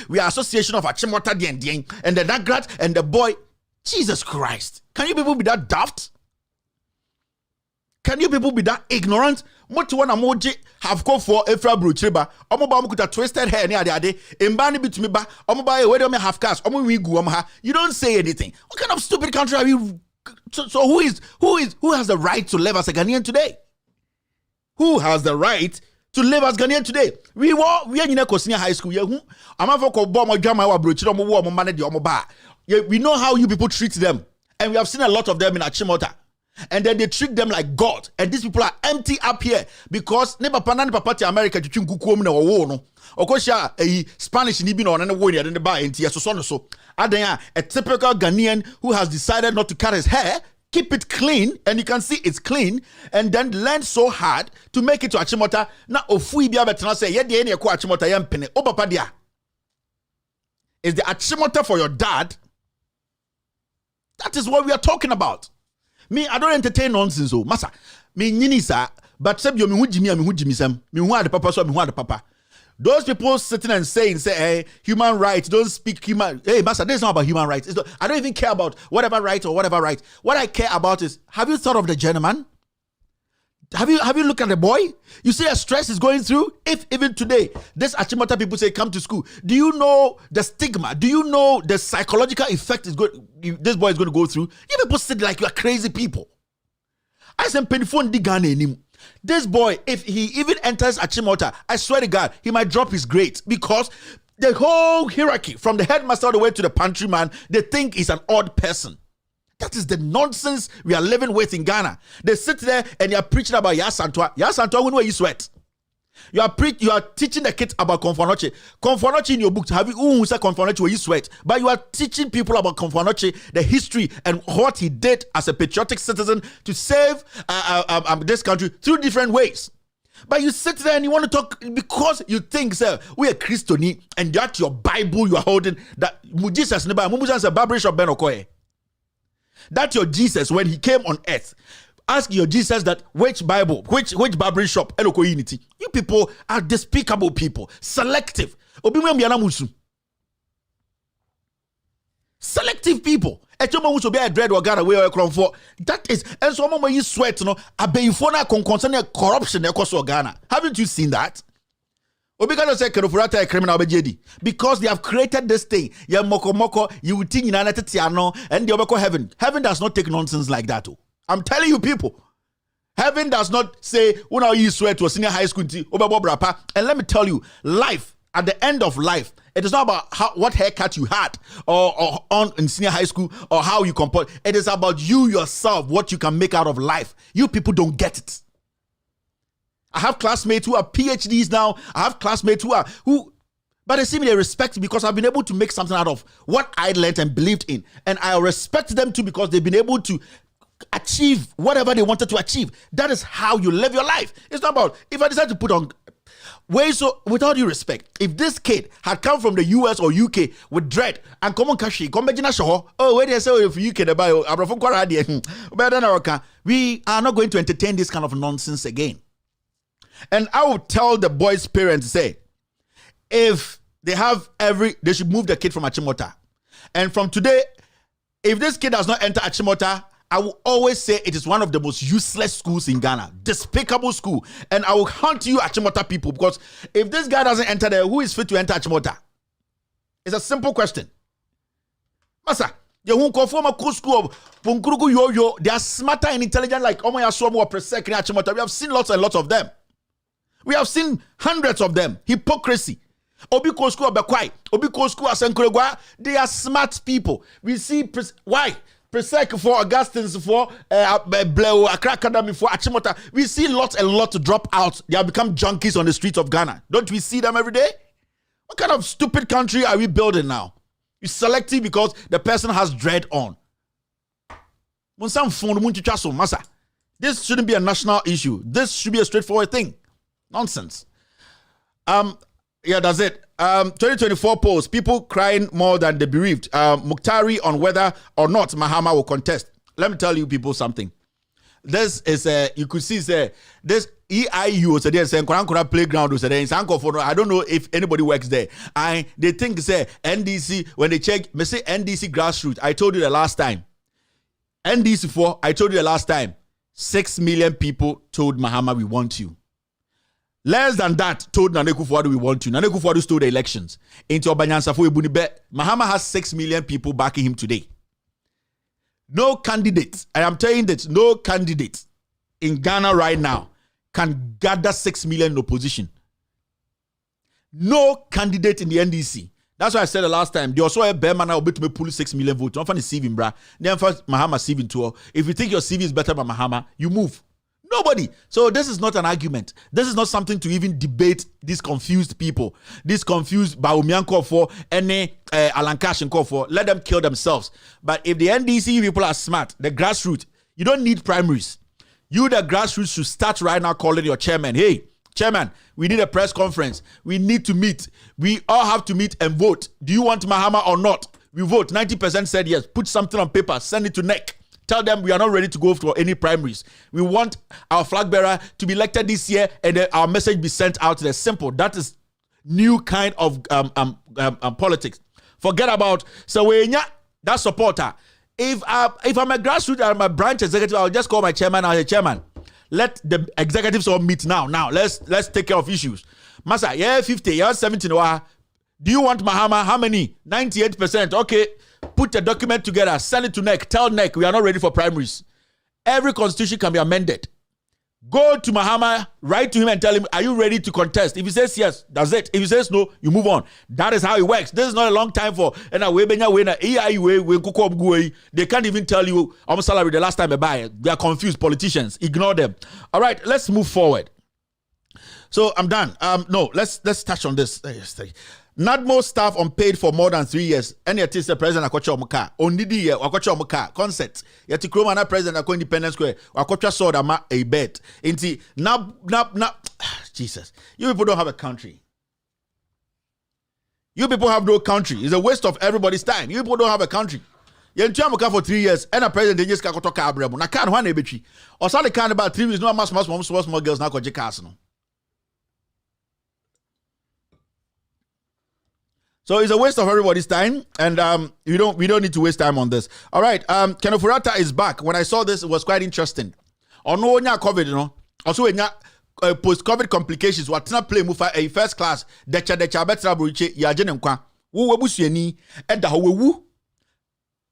We are association of Achimota Dien and the Nagrat and the boy. Jesus Christ. Can you people be that daft? Can you people be that ignorant? Much one emoji have come for Efra Brucheba. Omoba mukuta twisted hair near the ade. Imbani bitumiba. Omoba where do me have cars? You don't say anything. What kind of stupid country are you? So who has the right to live as a Ghanaian today? Who has the right to live as Ghanaian today? We are in a Kosnia High School. We know how you people treat them, and we have seen a lot of them in Achimota. And then they treat them like God. And these people are empty up here because never panani papati America to chungu kuomne wo no. Okosha Spanish ni bi no na wo ni de ba enti so. Adanya a typical Ghanaian who has decided not to cut his hair, keep it clean, and you can see it's clean, and then learn so hard to make it to Achimota. Na ofui bia betena say ye de na ko Achimota ye mpene. O papa dia. Is the Achimota for your dad? That is what we are talking about. Me, I don't entertain nonsense. Oh, massa. Me nyinisa, but seb yo me hu jimi me hu jimi sam. Me hu ade papa so me hu ade papa. Those people sitting and saying, hey, human rights, don't speak human. Hey, massa, this is not about human rights. I don't even care about whatever right or whatever right. What I care about is, have you thought of the gentleman? Have you looked at the boy? You see the stress is going through? If even today, this Achimota people say come to school, do you know the stigma? Do you know the psychological effect this boy is going to go through? You people sit like you are crazy people. I said, this boy, if he even enters Achimota, I swear to God, he might drop his grades because the whole hierarchy from the headmaster all the way to the pantry man, they think he's an odd person. That is the nonsense we are living with in Ghana. They sit there and you are preaching about Yasantua. Yasantua, when you sweat. You are teaching the kids about Konfonoche. Konfonoche in your books. Have you said Konfonoche where you sweat? But you are teaching people about Konfonoche, the history and what he did as a patriotic citizen to save this country through different ways. But you sit there and you want to talk because you think, sir, we are Christian and that's your Bible you are holding. That Jesus never Mumusan's a barbershop Benwayogh. That's your Jesus when he came on earth. Ask your Jesus that which Bible, which barbering shop, Eloko Unity. You people are despicable people, selective. Selective people. That is, and so when you sweat, concerning corruption across Ghana. Haven't you seen that? Because they have created this thing. You will think and you heaven. Heaven does not take nonsense like that. I'm telling you, people. Heaven does not say, you swear to a senior high school. And let me tell you, life, at the end of life, it is not about what haircut you had or on in senior high school or how you comport. It is about you yourself, what you can make out of life. You people don't get it. I have classmates who are PhDs now. I have classmates but they see me, they respect me because I've been able to make something out of what I learned and believed in. And I respect them too because they've been able to achieve whatever they wanted to achieve. That is how you live your life. It's not about, if I decide to put on so without due respect, if this kid had come from the US or UK with dread and common kashi, where they say if UK the bio, we are not going to entertain this kind of nonsense again. And I would tell the boy's parents, say, if they should move the kid from Achimota. And from today, if this kid does not enter Achimota, I will always say it is one of the most useless schools in Ghana. Despicable school. And I will hunt you Achimota people because if this guy doesn't enter there, who is fit to enter Achimota? It's a simple question. Masa, they won't conform a cool school of Punkuruku Yo-Yo. They are smarter and intelligent like Omoya Somo per second Achimota. We have seen lots and lots of them. We have seen hundreds of them. Hypocrisy. Obiko school Bekwai. Obiko school Asenkuregwa. They are smart people. We see why? Presec for Augustins for Blew Accra Academy for Achimota. We see lots and lots to drop out. They have become junkies on the streets of Ghana. Don't we see them every day? What kind of stupid country are we building now? You're selective because the person has dread on. This shouldn't be a national issue. This should be a straightforward thing. Nonsense. Yeah, that's it. 2024 polls. People crying more than the bereaved. Mukhtari on whether or not Mahama will contest. Let me tell you people something. This is you could see this EIU said there say Nkora playground said in Sanko. I don't know if anybody works there. They think say NDC when they check me say NDC grassroots. I told you the last time. NDC4, I told you the last time. 6 million people told Mahama we want you. Less than that told Nana Akufo-Addo we want you. Nana Akufo-Addo stole the elections. Into Obanyansafo Ebunibe. Mahama has 6 million people backing him today. No candidate, I am telling that no candidate in Ghana right now can gather 6 million in opposition. No candidate in the NDC. That's why I said the last time. They also a bear man will be to pull 6 million votes. Don't find the CV, bruh. Then first Mahama CV too. If you think your CV is better than Mahama, you move. Nobody. So this is not an argument. This is not something to even debate these confused people. These confused Baumianko for any Alankash for. Let them kill themselves. But if the NDC people are smart, the grassroots, you don't need primaries. You, the grassroots, should start right now calling your chairman. Hey, chairman, we need a press conference. We need to meet. We all have to meet and vote. Do you want Mahama or not? We vote. 90% said yes. Put something on paper. Send it to NEC. Tell them we are not ready to go for any primaries. We want our flag bearer to be elected this year and then our message be sent out there. Simple. That is new kind of politics. Forget about so when that supporter. If I'm a grassroots, I'm a branch executive, I'll just call my chairman. I'll say, chairman, let the executives all meet now. Now let's take care of issues. Masa, yeah, 50, yeah, 70. Do you want Mahama? How many? 98%. Okay. Put a document together, send it to NEC, tell NEC we are not ready for primaries. Every constitution can be amended. Go to Mahama, write to him and tell him, are you ready to contest? If he says yes, that's it. If he says no, you move on. That is how it works. This is not a long time for they can't even tell you I'm salary the last time I buy it. They are confused politicians. Ignore them. All right, let's move forward. So I'm done. No, let's touch on this. NADMO staff unpaid for more than 3 years. Any artist the president akocha omuka. Onidi ye akocha omuka. Concert. Yeti kroma na president akọ Independence Square. Akocha sword ama a bet. Inti na Jesus. You people don't have a country. You people have no country. It's a waste of everybody's time. You people don't have a country. Yentu amuka for 3 years. And a president just kakoto ka abremo. Na kan one ebetri. Osa the kan about 3 years. No small girls na koje cars no. So it's a waste of everybody's time, and we don't need to waste time on this. All right, Kenneth Furata is back. When I saw this, it was quite interesting. Ono nya COVID, you know. Also nya post-COVID complications. What not play mufa a first class. Decha betra buiche ya jenenkwa. Wo webusueni eda ho wewu.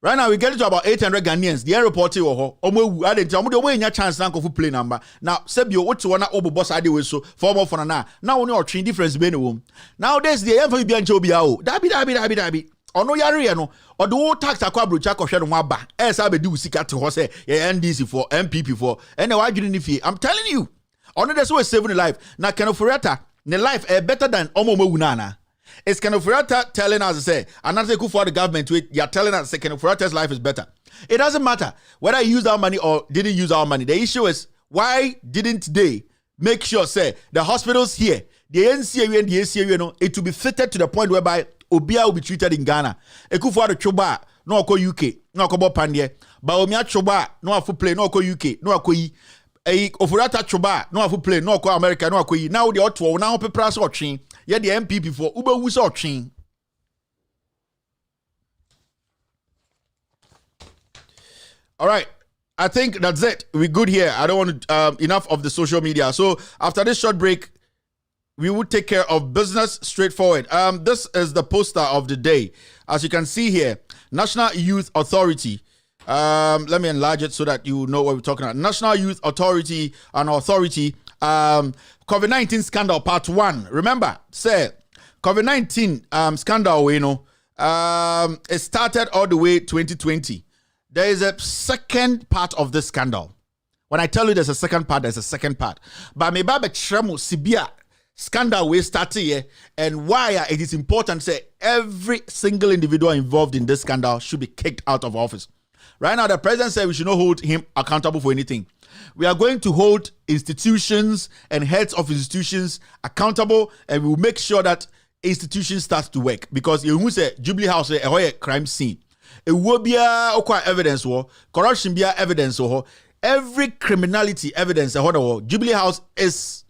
Right now we get to about 800 Ghanaians. The airport ho omo I didn't tell me the way nya chance na kofu play number. Now sebio what you wanna obo boss ade we so form for na. Now only or train difference be no. Nowadays the em for be ancho bia o. Dabi. Ono yare no. Or the whole tax akwa brocha ko hwe no aba. E sa be di usika to ho say NDC for MPP for. Ene wa dwene ni fie. I'm telling you. Ono this way saving life. Na Kenneth Furata, ne life better than omo na. It's Kenneth Furata telling us to say, and not take for the government, you're telling us that Kenneth Furata's life is better. It doesn't matter whether he used our money or didn't use our money. The issue is, why didn't they make sure, say, the hospitals here, the NCA and the ACA, it will be fitted to the point whereby Obia will be treated in Ghana. Ekufuado Choba, no ako UK, no ako Bopandye. Baomia Choba, no ako play, no ako UK, no ako yi. Ofurata Choba, no ako play, no ako America, no ako yi. Now the Otto, now Pepras or Chin. Yeah, the MPP for Uber was watching. All right, I think that's it. We're good here. I don't want to, enough of the social media. So after this short break, we will take care of business straightforward. This is the poster of the day. As you can see here, National Youth Authority. Let me enlarge it so that you know what we're talking about. National Youth Authority and Authority. COVID-19 scandal part 1. Remember, say COVID-19 scandal, you know, it started all the way 2020. There is a second part of this scandal. When I tell you there's a second part, there's a second part. But maybe Tremo Sibia scandal we started here, and why it is important to say every single individual involved in this scandal should be kicked out of office. Right now, the president said we should not hold him accountable for anything. We are going to hold institutions and heads of institutions accountable, and we will make sure that institutions start to work. Because you say Jubilee House a crime scene. It will be evidence war, corruption be evidence or every criminality evidence, Jubilee House is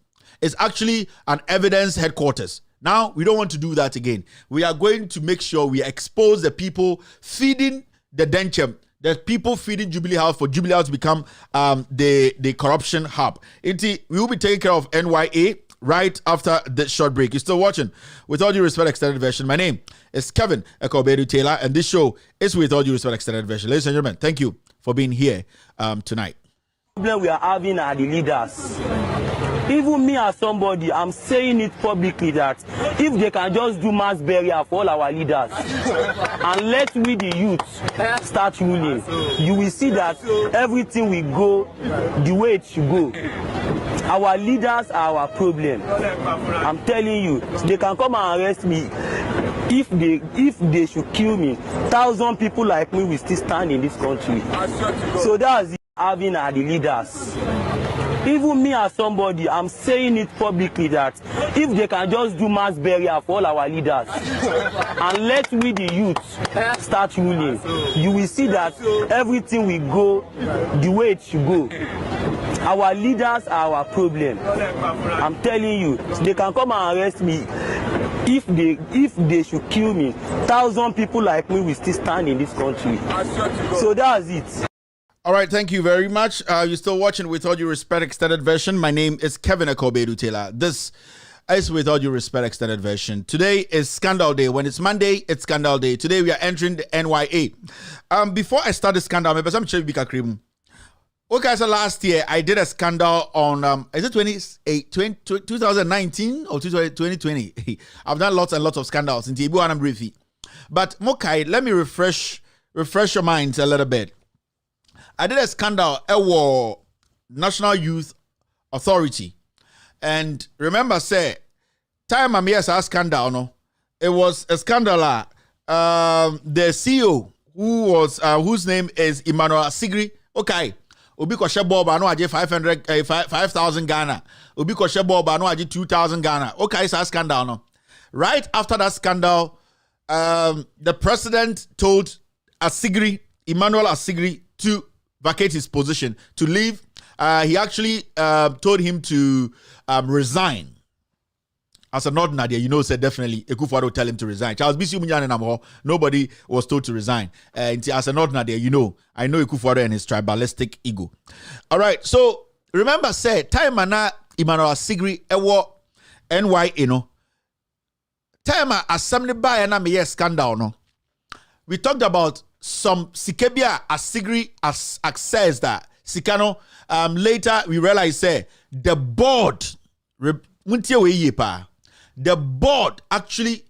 actually an evidence headquarters. Now, we don't want to do that again. We are going to make sure we expose the people feeding the denture, the people feeding Jubilee House for Jubilee House to become the corruption hub. We will be taking care of NYA right after this short break. You're still watching With All Due Respect Extended Version. My name is Kevin Ekobedu Taylor, and this show is With All Due Respect Extended Version. Ladies and gentlemen, thank you for being here tonight. The problem we are having are the leaders. Even me as somebody, I'm saying it publicly that if they can just do mass burial for all our leaders and let we the youth start ruling, you will see that everything will go the way it should go. Our leaders are our problem. I'm telling you, they can come and arrest me. If they should kill me, 1,000 people like me will still stand in this country. So that's having are the leaders. Even me as somebody, I'm saying it publicly that if they can just do mass burial for all our leaders and let we the youth start ruling, you will see that everything will go the way it should go. Our leaders are our problem. I'm telling you, they can come and arrest me. If they should kill me, 1,000 people like me will still stand in this country. So that's it. All right, thank you very much. You're still watching With All Due Respect Extended Version. My name is Kevin Ekobedu Taylor. This is With All Due Respect Extended Version. Today is Scandal Day. When it's Monday, it's Scandal Day. Today we are entering the NYA. Before I start the scandal, maybe some check bika cream. Okay, so last year I did a scandal on is it 2019 or 2020? I've done lots and lots of scandals in Tibu and Briefy. But Mokai, let me refresh your minds a little bit. I did a scandal at National Youth Authority. And remember, say, time I'm here, scandal, no? It was a scandal. The CEO, whose name is Emmanuel Sigri, okay. Obi koshe boba no aje 5,000 Ghana. Obi koshe boba no aje 2,000 Ghana. Okay, it's a scandal, no? Right after that scandal, the president told Emmanuel Asigri, to vacate his position, to leave. He actually told him to resign. As an ordinary, you know, said definitely Ekufuado tell him to resign. Charles Bisi Munyan and Amho, nobody was told to resign. As an ordinary, you know, I know Ekufuado and his tribalistic ego. All right, so remember, say time mana Emmanuel Asigri ewo NYA, you know. Time assembly by na me scandal, no. We talked about some Sikebia Asigri access that Sikano. Later we realized say the board the board actually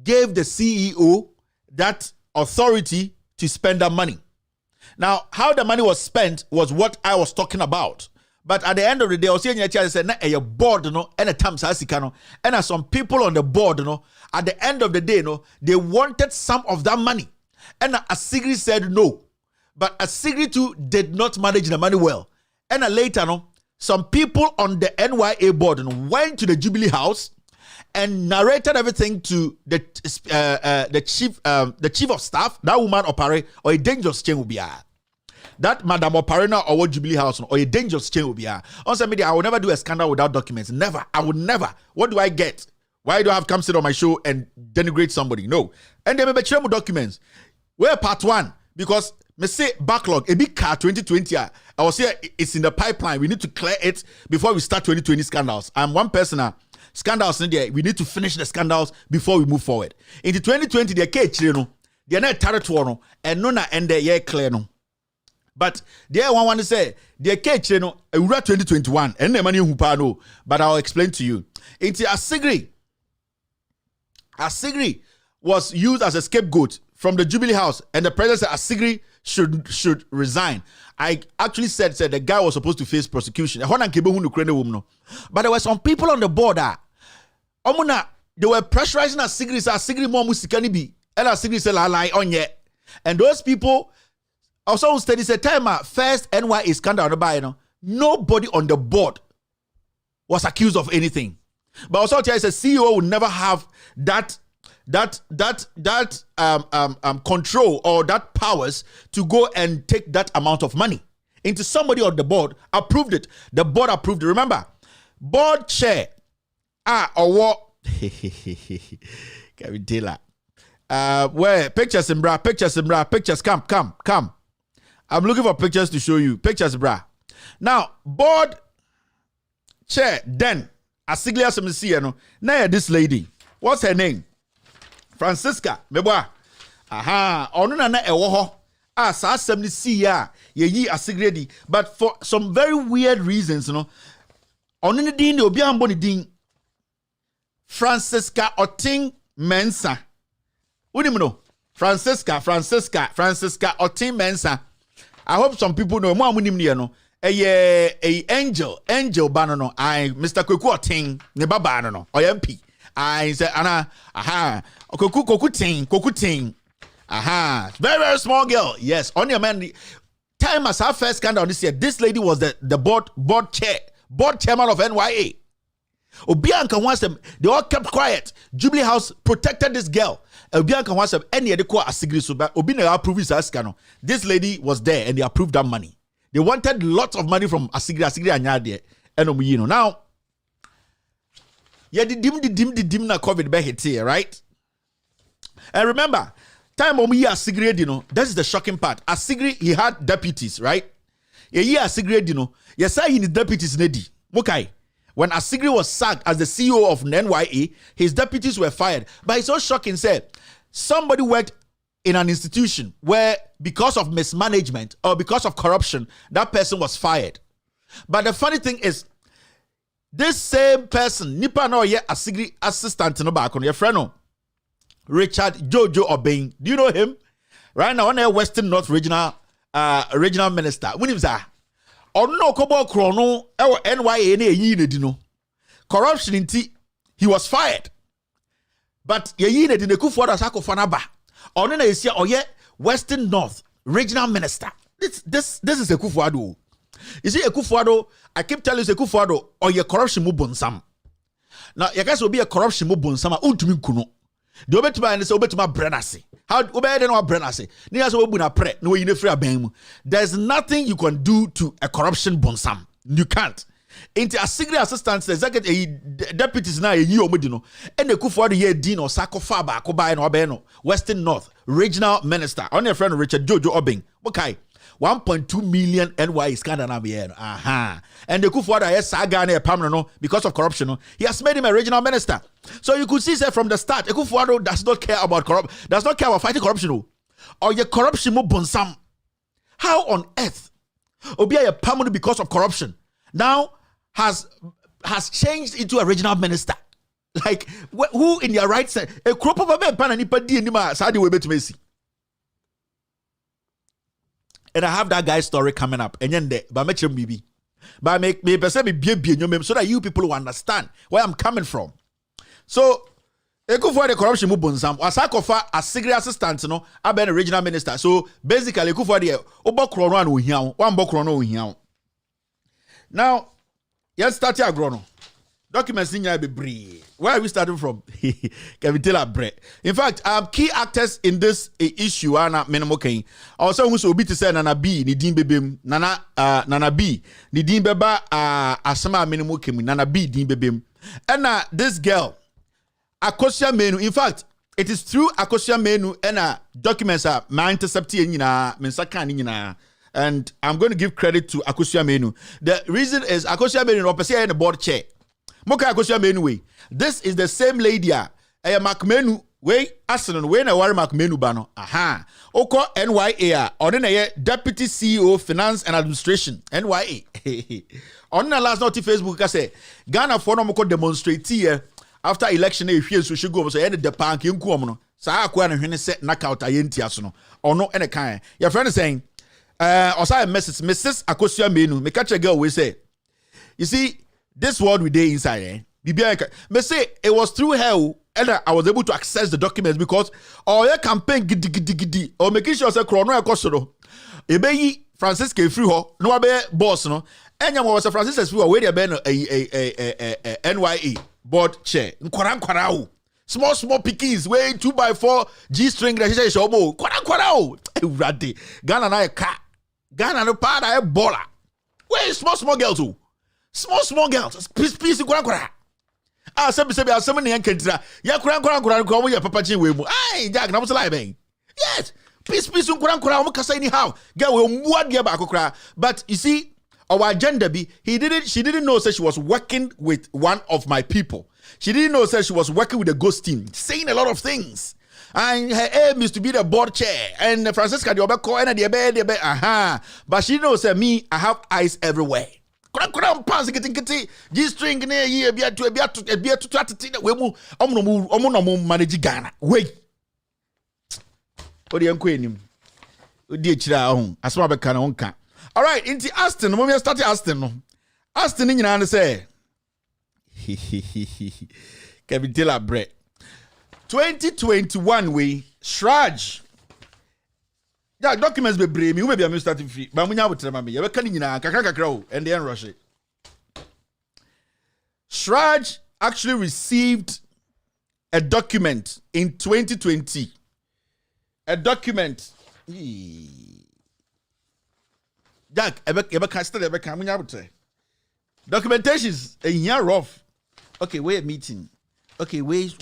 gave the CEO that authority to spend that money. Now, how the money was spent was what I was talking about. But at the end of the day, I was saying I said, a board, no, and a Sikano, and as some people on the board, no, at the end of the day, no, they wanted some of that money. And Asigri said no. But Asigri too did not manage the money well. And later, no, some people on the NYA board went to the Jubilee House and narrated everything to the chief of staff. That woman Opare or a dangerous chain will be that Madam Oparena or what Jubilee House or a dangerous chain will be on some media. I will never do a scandal without documents. Never. I would never. What do I get? Why do I have to come sit on my show and denigrate somebody? No. And then maybe documents. We're part one because me say backlog a big car 2020. I was here. It's in the pipeline. We need to clear it before we start 2020 scandals. I'm one person. Scandals in there. We need to finish the scandals before we move forward. Into 2020, the case, you know, they're not territory, and no, and the year clear no. But there one want to say the case, you know, 2021, and the money who no. But I'll explain to you. Into Asigri was used as a scapegoat from the Jubilee House, and the president said Asigri should resign. I actually said the guy was supposed to face prosecution. But there were some people on the board they were pressurizing Asigri more musikani bi. And Asigri said lie on yet. And those people also studied the time first NYA scandal by nobody on the board was accused of anything. But also tell you, a CEO would never have that control or that powers to go and take that amount of money. into somebody on the board approved it. The board approved it. Remember, board chair. Or what? Kevin Taylor. Where pictures in bra, pictures. Come. I'm looking for pictures to show you. Pictures, bra. Now, board chair, then Asiglia Semisiano. Now this lady. What's her name? Francisca. Meboa. Aha. Onuna na ewoho. Sa semisi ya. Ye Asigredi. But for some very weird reasons, onuna din obi ambo ni din. Francisca Oting Mensa. What do you know? Francisca Oting Mensa. I hope some people know. More no. A angel banano. I Mr. Kweku Oting neba banano. MP. I say Anna. Aha. Koku ting. Aha. Very very small girl. Yes. On your man. Time as her first scandal this year. This lady was the board chairman of NYA. Obianka wants them. They all kept quiet. Jubilee House protected this girl. Obianka wants them. Any other court Asigri so bad. Obina approved this scandal. This lady was there and they approved that money. They wanted lots of money from Asigri anyade. And now, yeah, the dim na COVID be hit here, right? And remember, time when we Asigri, this is the shocking part. Asigri, he had deputies, right? Yeah, Asigri, yes, he need deputies, Nedi. Mokai. When Asigri was sacked as the CEO of NYA, his deputies were fired. But it's so shocking, said somebody worked in an institution where because of mismanagement or because of corruption, that person was fired. But the funny thing is, this same person, Nipa no ye Asigri assistant no back on your friend, Richard Jojo Obeng. Do you know him? Right now, on a Western North regional minister. When he was no kobo krono ewo NYA na eyi ne di no corruption inti he was fired but yeyi ne di ne Kufuor asakofo na ba ono na esia oye Western North regional minister. This is a Kufuor. You see a Kufuor, I keep telling you a Kufuor oye corruption mu bonsam. Now you guys will be a corruption mu bonsam untumi kuno de obetima ne se obetima brenase. How obey no brenase? Ni so obu na pre no yi ne free aban mu. There's nothing you can do to a corruption bonsam. You can't. Into Asigri assistants, the executive deputies na yi omudi no. And the Kufuor ye din or sakofa ba ko ba no obe no. Western North regional minister. On your friend Richard Jojo Obeng. Okay. 1.2 million NY scandal na be. Aha. And the Kufuor yes saga na permanent no because of corruption no. He has made him a regional minister. So you could see say from the start, Kufuor does not care about fighting corruption no. Or your corruption mo bonsam. How on earth Obi a permanent because of corruption now has changed into a regional minister? Like who in your right side a crop of a pan and nipa di anima sadi we betumesi. And I have that guy's story coming up. And then but me but make me so that you people will understand where I'm coming from. So Kufuor the corruption mu bonsam wasakofa Asigri assistant no aben regional minister. So basically Kufuor the obokro no an ohia one bokro no ohia. Now let's start here grono. Documents in be bree. Where are we starting from? Kevin Taylor Brett. In fact, key actors in this issue are not minimal king. Also, who so be to say Nana B, Nidin Bebim, Nana B, Nidin Beba, Asama minimal king, Nana B, Din Bebim. And this girl, Akosia Menu. In fact, it is through Akosia Menu and documents are my intercepting in Mensaka. And I'm going to give credit to Akosia Menu. The reason is Akosia Menu, opposite in the board chair. Moka Akosia Menu. This is the same lady. Macmenu way Arsenal way na wari Macmenu bano. Aha. Oko NYA. Onena Deputy CEO Finance and Administration. NYA. Onena last night Facebook say Ghana for no moko demonstrate here after election if you should go so the park in kuomo. Sa akwa na hwene set knockout ayenti aso no. Ono ene kan. Your friend is saying also a message Mrs. Akosia Menu. Me catch a girl we say. You see this word we day inside, me say it was through her and I was able to access the documents because your campaign gidi or making sure say chrono ekosoro. Ebe Francis ke free ho no abe boss no. Enya mo was Francis free ho we dey be no NYA board chair. Nkwara o. Small pickings way 2x4 G string that she omo. Kwara o. Urade. Ghana na ka. Ghana no part a baller. Where small girls who? Small girls. Peace kura. Ah, sebi asem ne yankentra. Ya kura ko ya papa chin we mu. Ai, Jack na mo lie ben. Yes. Peace kura mo kasa anyhow. Girl we mbuad dia ba kokra. But you see, our agenda be she didn't know that she was working with one of my people. She didn't know that she was working with the ghost team, saying a lot of things. And her aim is to be the board chair. And Francisca the Obeko and the Ebe, but she knows that me, I have eyes everywhere. G-string near here, be to we move manage Ghana. Wait. What do you queen? Dear Chira, as well be can. All right, into Aston, when we start Aston in your say. Kevin Taylor Brett. 2021 we Shraj. Yeah, documents be brave me. We be a starting free. But munya would tell me. You can kakra and then rush it. Shraj actually received a document in 2020. A document. Jack, ever can still ever come. Munya would say. Documentation is a year rough. Okay, we're meeting. Okay, where's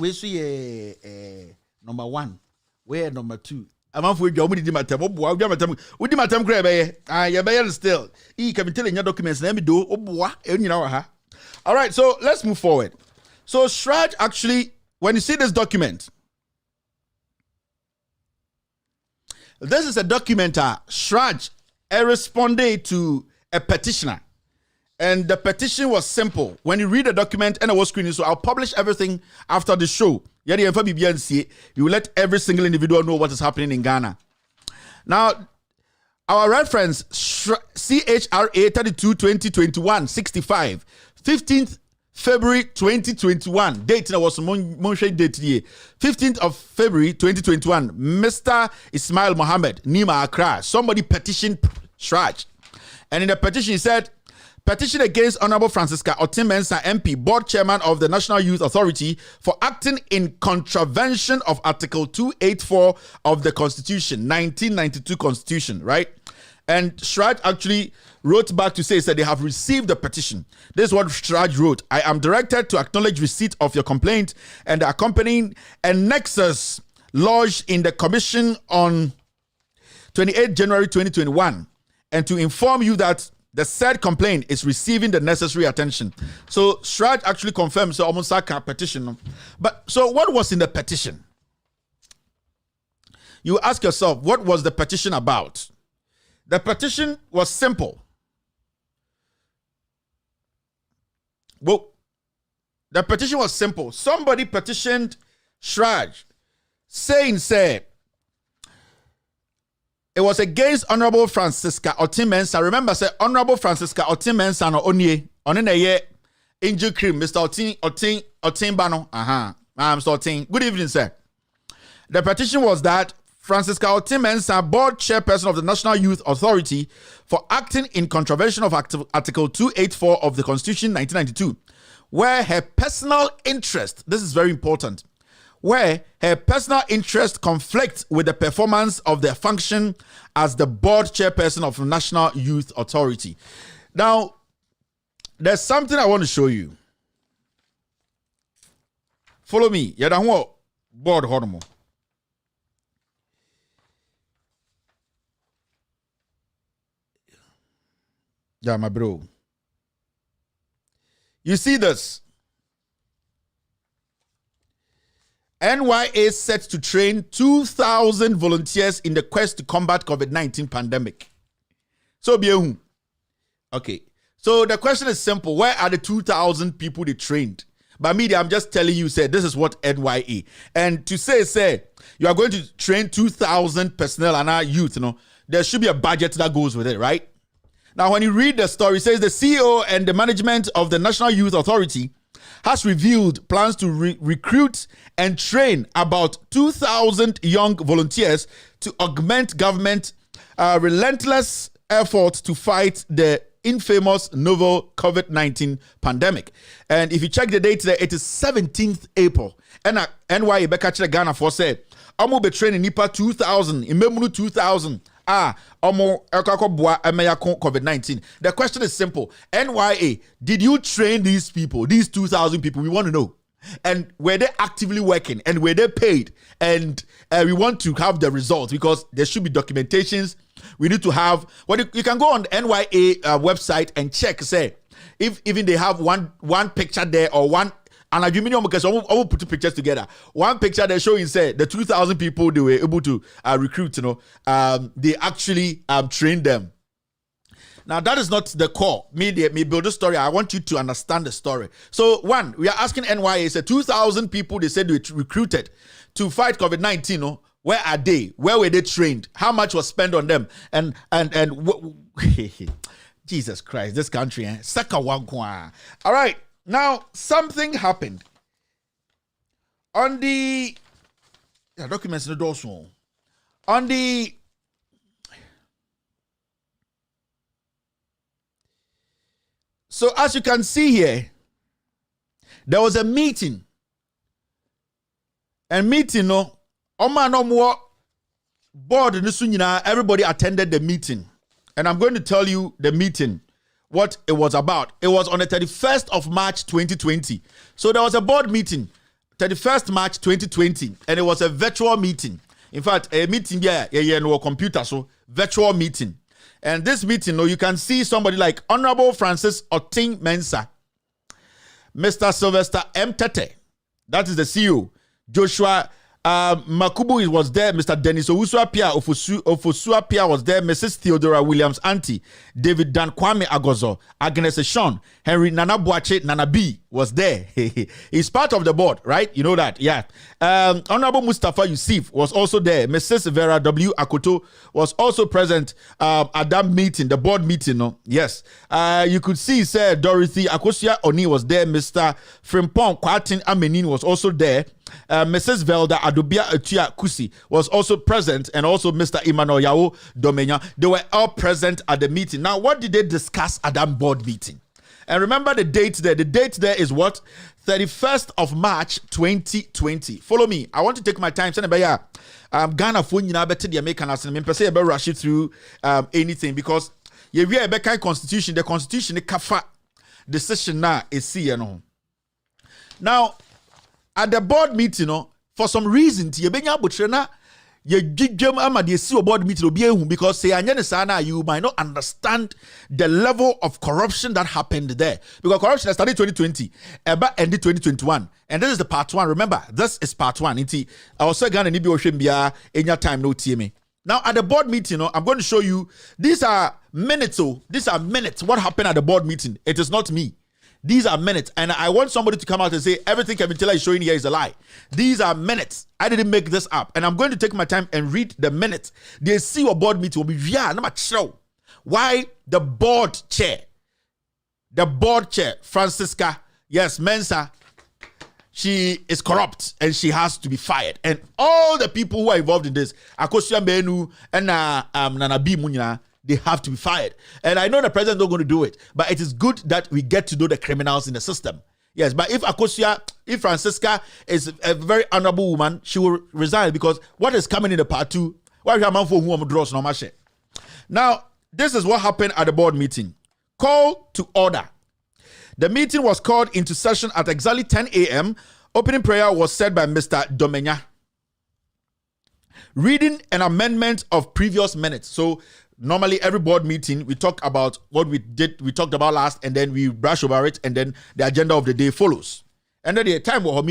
number 1? Where number 2? I'm for you. We did my time. We did my time. Grab you're still. You can tell in your documents. Let me do. All right, so let's move forward. So Shraj actually, when you see this document, this is a document. Shraj responded to a petitioner. And the petition was simple. When you read the document and I was screening, so I'll publish everything after the show. You will let every single individual know what is happening in Ghana. Now, our reference, CHRA 32 2021 65, 15th February 2021. Date was Monshe date here. 15th of February 2021. Mr. Ismail Mohammed, Nima Accra. Somebody petitioned Shraj. And in the petition, he said, petition against Honorable Francisca Otim-Mensah MP, board chairman of the National Youth Authority, for acting in contravention of Article 284 of the Constitution, 1992 Constitution, right? And Shraj actually wrote back to say that they have received the petition. This is what Shraj wrote. I am directed to acknowledge receipt of your complaint and the accompanying annexes lodged in the commission on 28 January 2021, and to inform you that the said complaint is receiving the necessary attention. So Shraj actually confirmed so almost like a petition. But so what was in the petition? You ask yourself, what was the petition about? The petition was simple. Well, the petition was simple. Somebody petitioned Shraj saying, it was against Honorable Francisca Otim-Mensah. Remember, say Honorable Francisca Otim-Mensah no onye ye injury cream, Mr. Otim-Bano. Mr. Otim. Good evening, sir. The petition was that Francisca Otim-Mensah, board chairperson of the National Youth Authority, for acting in contravention of Article 284 of the Constitution 1992, where her personal interest, this is very important, where her personal interest conflicts with the performance of their function as the board chairperson of the National Youth Authority. Now, there's something I want to show you. Follow me. Yadaho board hormo. Yeah, my bro. You see this? NYA set to train 2,000 volunteers in the quest to combat COVID-19 pandemic. So, okay. So the question is simple. Where are the 2,000 people they trained? By media, I'm just telling you, this is what NYA. And to say, you are going to train 2,000 personnel and our youth, there should be a budget that goes with it, right? Now, when you read the story, it says the CEO and the management of the National Youth Authority has revealed plans to recruit and train about 2,000 young volunteers to augment government relentless efforts to fight the infamous novel COVID-19 pandemic. And if you check the date there, it is 17th April. And NYA Beka Ghana for said, Amu be training nipa 2,000, Imemunu 2,000. omo ekakobua emeyako COVID-19. The question is simple. NYA, did you train these people, these 2,000 people? We want to know. And were they actively working? And were they paid? And we want to have the results because there should be documentations. We need to have, you can go on the NYA website and check, say, if even they have one picture there or one, and I because I will put two pictures together. One picture they showing, say, the 2,000 people they were able to recruit, they actually trained them. Now, that is not the core. Me build the story. I want you to understand the story. So, one, we are asking NYA, say 2,000 people they said they recruited to fight COVID-19. Where are they? Where were they trained? How much was spent on them? And Jesus Christ, this country, All right, now something happened on the documents in the dorsal. On the So as you can see here, there was a meeting. And meeting, board everybody attended the meeting. And I'm going to tell you the meeting, what it was about. It was on the 31st of March 2020. So there was a board meeting, 31st March 2020, and it was a virtual meeting. In fact, a meeting no computer, so virtual meeting. And this meeting, you can see somebody like Honorable Francis Oting Mensah, Mr. Sylvester M. Tete, that is the CEO, Joshua Makubu was there, Mr. Dennis Owusu-Apia Ofosu-Apia was there, Mrs. Theodora Williams Auntie, David Dan Kwame Agozo, Agnes Sean, Henry Nana Boache Nana B was there. He's part of the board, right? You know that, yeah. Honorable Mustafa Yusuf was also there. Mrs. Vera W. Akoto was also present at that meeting, the board meeting. No? Yes. You could see, sir, Dorothy Akosia Oni was there. Mr. Frimpong Kwatin Amenin was also there. Mrs. Velda Adobia Atua Kusi was also present, and also Mr. Emmanuel Yao Domenya. They were all present at the meeting. Now, what did they discuss at that board meeting? And remember the date there. The date there is what? 31st of March 2020. Follow me. I want to take my time. Ghana phone better the American and rush it through anything because we have a kind constitution. The constitution the kafa decision now is see now. At the board meeting, for some reason, you might not understand the level of corruption that happened there. Because corruption started 2020, but ended 2021. And this is the part one. Remember, this is part one. I was going to in your time, no TMA. Now, at the board meeting, I'm going to show you, these are minutes. These are minutes. What happened at the board meeting? It is not me. These are minutes, and I want somebody to come out and say everything Kevin Taylor is showing here is a lie. These are minutes. I didn't make this up, and I'm going to take my time and read the minutes. They see your board meeting will be why the board chair, Francisca, yes, Mensah, she is corrupt and she has to be fired. And all the people who are involved in this, Akosia Benu and Nana B Munya, they have to be fired. And I know the president is not going to do it, but it is good that we get to know the criminals in the system. Yes, but if Francisca is a very honorable woman, she will resign because what is coming in the part two? Now, this is what happened at the board meeting. Call to order. The meeting was called into session at exactly 10 a.m. Opening prayer was said by Mr. Domenya. Reading an amendment of previous minutes. So, normally, every board meeting, we talk about what we talked about last, and then we brush over it, and then the agenda of the day follows. And then the time will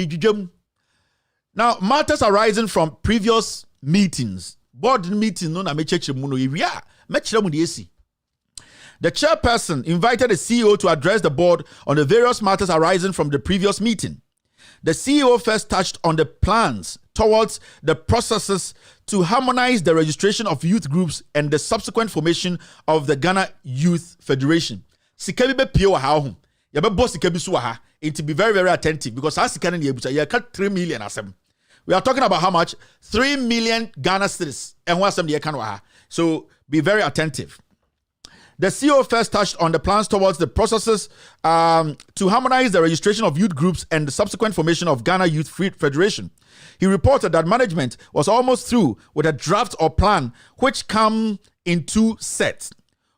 now, matters arising from previous meetings. Board meeting, the chairperson invited the CEO to address the board on the various matters arising from the previous meeting. The CEO first touched on the plans towards the processes to harmonize the registration of youth groups and the subsequent formation of the Ghana Youth Federation. Sikabi be pio ha ho. Ya be boss sikabi so ha. It to be very, very attentive because as sikabi na yebusa ya cut 3 million asem. We are talking about how much? 3 million Ghana cedis. And what asem de kan wa ha. So be very attentive. The CEO first touched on the plans towards the processes to harmonize the registration of youth groups and the subsequent formation of Ghana Youth Free Federation. He reported that management was almost through with a draft or plan which come in two sets.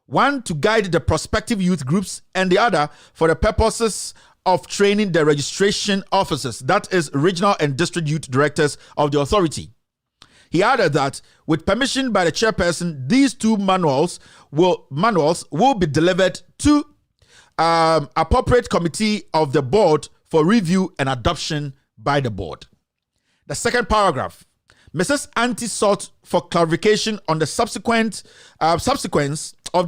One to guide the prospective youth groups and the other for the purposes of training the registration officers, that is, regional and district youth directors of the authority. He added that with permission by the chairperson, these two manuals will be delivered to appropriate committee of the board for review and adoption by the board. The second paragraph, Mrs. Auntie sought for clarification on the subsequence of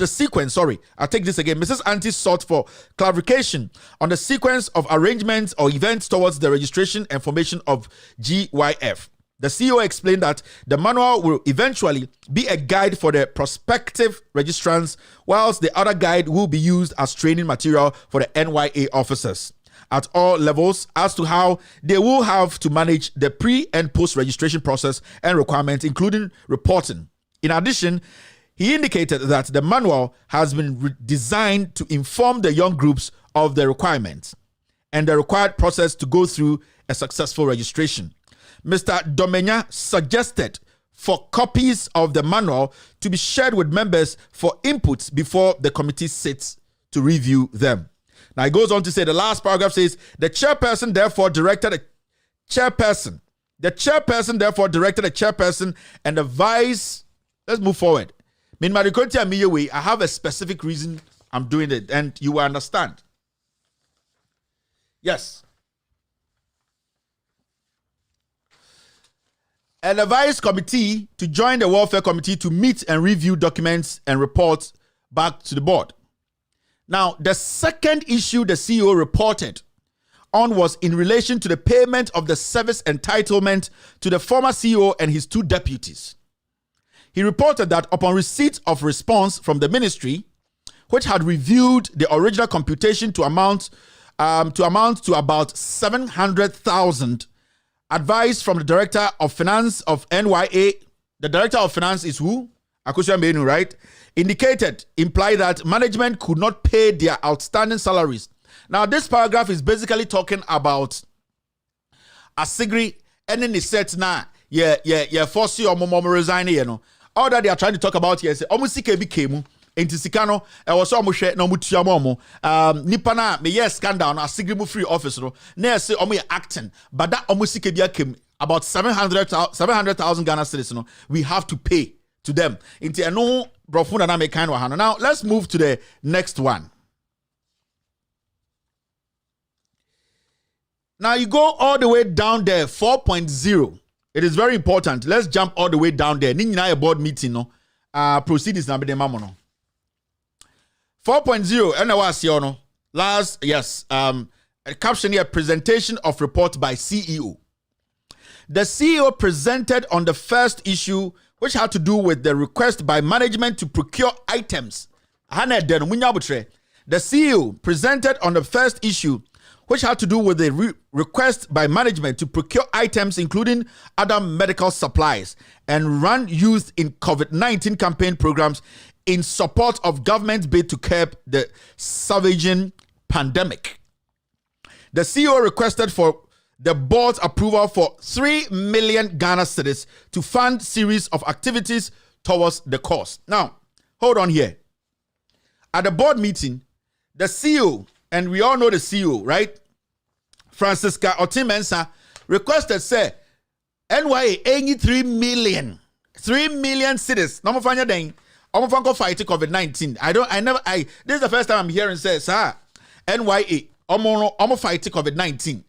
the sequence. I'll take this again. Mrs. Auntie sought for clarification on the sequence of arrangements or events towards the registration and formation of GYF. The CEO explained that the manual will eventually be a guide for the prospective registrants, whilst the other guide will be used as training material for the NYA officers at all levels as to how they will have to manage the pre- and post-registration process and requirements, including reporting. In addition, he indicated that the manual has been designed to inform the young groups of the requirements and the required process to go through a successful registration. Mr. Domenya suggested for copies of the manual to be shared with members for input before the committee sits to review them. Now, it goes on to say, the last paragraph says, the chairperson therefore directed the chairperson and the vice. Let's move forward. I have a specific reason I'm doing it, and you will understand. Yes. And the vice committee to join the welfare committee to meet and review documents and reports back to the board. Now, the second issue the CEO reported on was in relation to the payment of the service entitlement to the former CEO and his two deputies. He reported that upon receipt of response from the ministry, which had reviewed the original computation to amount to about 700,000, advice from the Director of Finance of NYA, the Director of Finance is who? Akusua Menu, right? Implied that management could not pay their outstanding salaries. Now, this paragraph is basically talking about Asigri and then it said now, force you or resign, all that they are trying to talk about here is almost came into Sikano, I was almost no mutiamomo. Nipana, me yes, scandal, a Sigrimu free office, no, say acting, but that almost came about 700,000 Ghana citizens, we have to pay to them. Now, let's move to the next one. Now, you go all the way down there, 4.0. It is very important. Let's jump all the way down there. Nina board meeting, no. Proceedings na bede mamono. 4.0. And I was here, last, yes. A caption here: presentation of report by CEO. The CEO presented on the first issue, which had to do with the request by management to procure items. The CEO presented on the first issue, which had to do with the request by management to procure items including other medical supplies and run youth in COVID-19 campaign programs in support of government's bid to curb the savaging pandemic. The CEO requested for the board's approval for 3 million Ghana cedis to fund series of activities towards the cause. Now, hold on here. At the board meeting, the CEO, and we all know the CEO, right? Francisca Otimensa requested, say, NYA any 3 million cedis. No more find thing. I'm going to fight COVID-19. This is the first time I'm hearing say, sir, NYA, I'm fight COVID-19.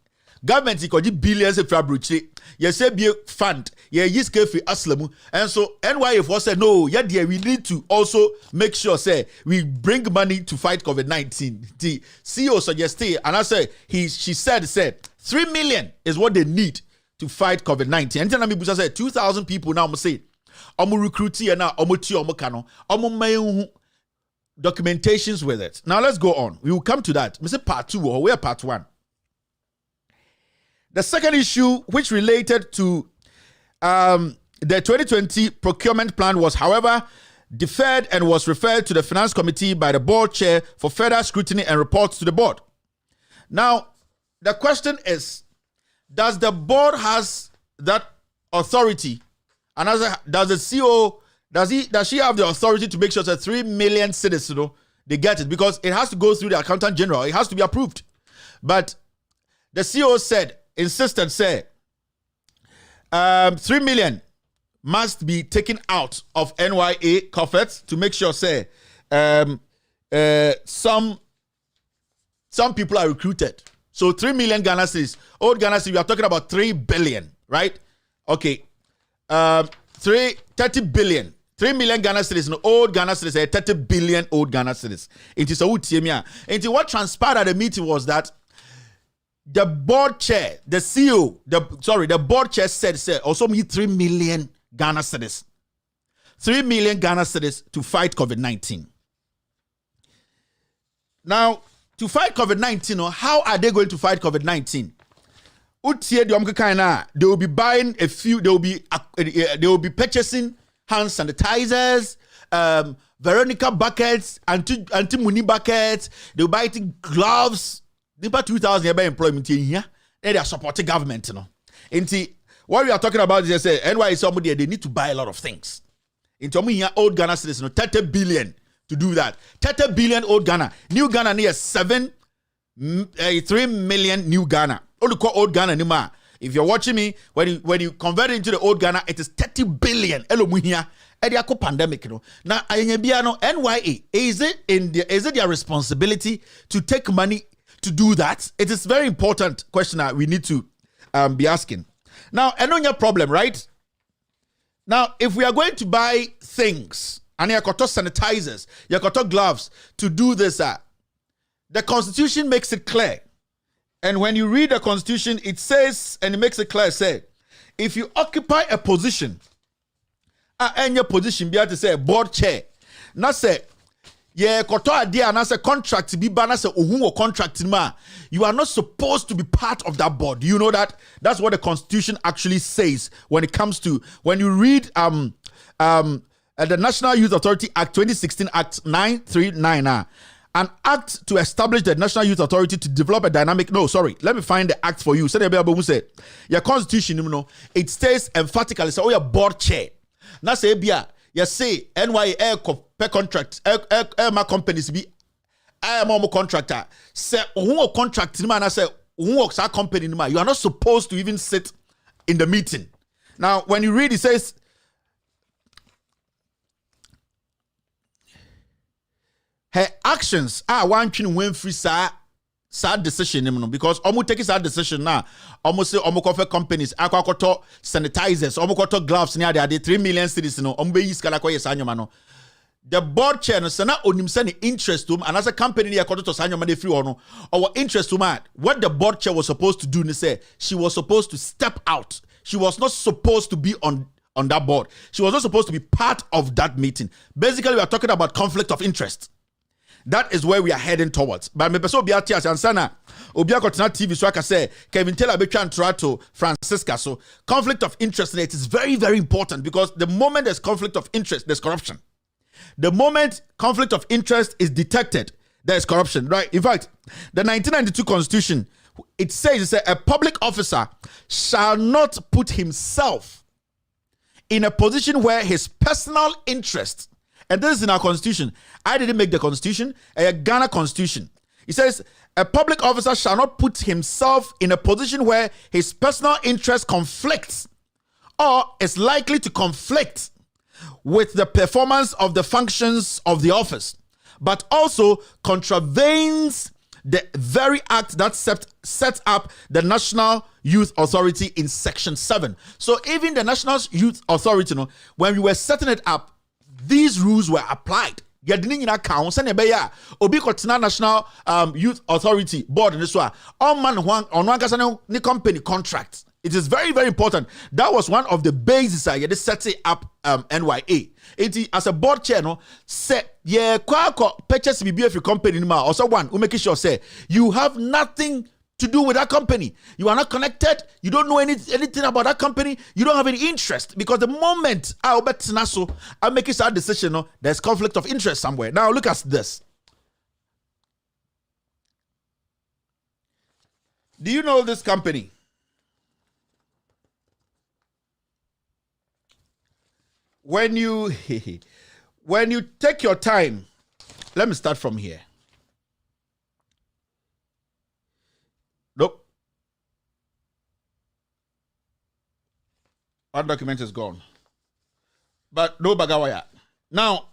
Government is billions of fabric. You say be fund. You use careful aslamu. And so NYA for said no. Yeah, dear, we need to also make sure say we bring money to fight COVID-19. The CEO suggested, and I say she said 3 million is what they need to fight COVID-19. And then I said 2,000 people now. I'm say I'm recruiting now. I'm documentations with it. Now let's go on. We will come to that. We say part 2 or we're part 1. The second issue, which related to the 2020 procurement plan, was, however, deferred and was referred to the Finance Committee by the board chair for further scrutiny and reports to the board. Now, the question is, does the board has that authority? And does the CEO, does she have the authority to make sure that 3 million citizens, they get it? Because it has to go through the Accountant General. It has to be approved. But the CEO said, 3 million must be taken out of NYA coffers to make sure, some people are recruited. So 3 million Ghana cedis. Old Ghana cedis, we are talking about 3 billion, right? Okay. 30 billion. 3 million Ghana cedis. No, old Ghana cedis, 30 billion old Ghana cedis. It is a UTMia. And what transpired at the meeting was that the board chair, the CEO, the board chair said also need 3 million Ghana cedis. 3 million Ghana cedis to fight COVID-19. Now, to fight COVID-19, how are they going to fight COVID-19? They will be buying a few, they will be purchasing hand sanitizers, Veronica buckets, anti-muni buckets, they will buy gloves. About 2,000 employment here. They are supporting government, what we are talking about is NYA somebody they need to buy a lot of things. Into me here, old Ghana citizens, 30 billion to do that. 30 billion old Ghana. New Ghana near 3 million new Ghana. All call old Ghana anymore. If you're watching me, when you convert it into the old Ghana, it is 30 billion. Hello, muhiya. Pandemic, Now, NYA, is it their responsibility to take money to do that? It is very important question that we need to be asking. Now, I know your problem, right? Now, if we are going to buy things, and you got sanitizers, you got gloves to do this, the Constitution makes it clear. And when you read the Constitution, it says, and it makes it clear, say, if you occupy a position, and your position be able to say board chair, now say, yeah, koto idea and as a contract be ban as a contract you are not supposed to be part of that board. You know that? That's what the Constitution actually says when it comes to when you read the National Youth Authority Act 2016 Act 939 an act to establish the National Youth Authority to develop a dynamic. No, sorry, let me find the act for you. Say your Constitution, it states emphatically, so your board chair. Now say you say NYA per contract, my companies be I am a contractor. Say who contract man, I say who works our company. You are not supposed to even sit in the meeting. Now, when you read, it says her actions are one thing when free sad decision because almost take sad decision now. Almost say almost companies akwakoto sanitizers, almost gloves near there 3 million citizens no ombe yiskala kwa yesanyoma no. The board chair no sana onim say interest to and as a company near koto to sanyoma de free ono our interest to man. What the board chair was supposed to do ni say she was supposed to step out. She was not supposed to be on that board. She was not supposed to be part of that meeting. Basically, we are talking about conflict of interest. That is where we are heading towards. But me person obi ati ansana obi akotena TV so aka say Kevin Taylor betwa ntrato Francisca. So conflict of interest, it is very, very important because the moment there's conflict of interest, there's corruption. The moment conflict of interest is detected, there is corruption, right? In fact, the 1992 Constitution, it says a public officer shall not put himself in a position where his personal interest. And this is in our Constitution. I didn't make the Constitution, a Ghana Constitution. It says, a public officer shall not put himself in a position where his personal interest conflicts or is likely to conflict with the performance of the functions of the office, but also contravenes the very act that sets up the National Youth Authority in Section 7. So even the National Youth Authority, when we were setting it up, these rules were applied. National Youth Authority Board in this one. On company contracts. It is very, very important. That was one of the bases I had setting up NYA. As a board chair, say purchase BBF company or someone who make sure say you have nothing to do with that company. You are not connected. You don't know anything about that company. You don't have any interest, because the moment I make a decision, no, there's conflict of interest somewhere. Now look at this. Do you know this company? When you take your time, let me start from here. Nope. One document is gone. But no bagawaya. Now,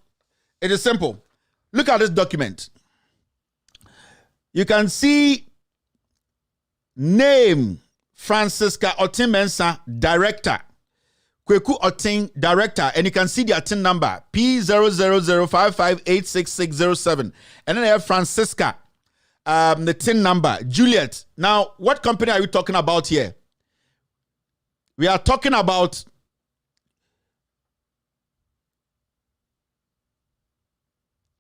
it is simple. Look at this document. You can see name Francisca Otin-Mensah, director. Kweku Otin, director. And you can see the Otin number, P00055866607. And then I have Francisca. The tin number, Juliet. Now, what company are we talking about here? We are talking about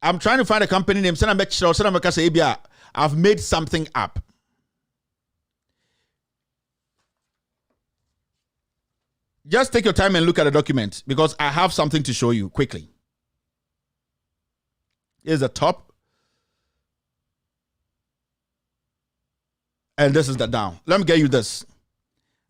I'm trying to find a company name. I've made something up. Just take your time and look at the document, because I have something to show you quickly. Here's the top. And this is the down. Let me get you this.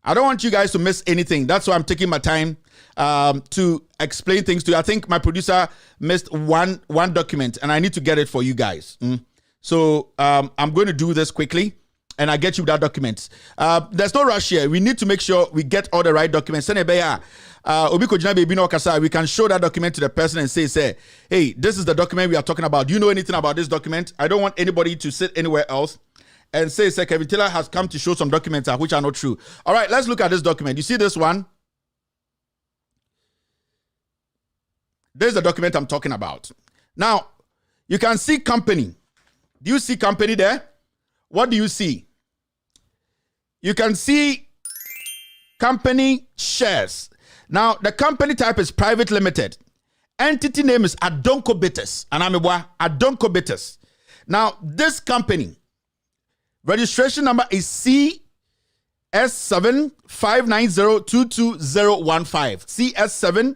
I don't want you guys to miss anything. That's why I'm taking my time to explain things to you. I think my producer missed one document, and I need to get it for you guys. So I'm going to do this quickly, and I get you that document. There's no rush here. We need to make sure we get all the right documents. We can show that document to the person and say, hey, this is the document we are talking about. Do you know anything about this document? I don't want anybody to sit anywhere else and say, Kevin Taylor has come to show some documents which are not true. All right, let's look at this document. You see this one? There's the document I'm talking about. Now, you can see company. Do you see company there? What do you see? You can see company shares. Now, the company type is private limited. Entity name is Adonko Bitters. And I'm Adonko Bitters. Now, this company, registration number is CS759022015.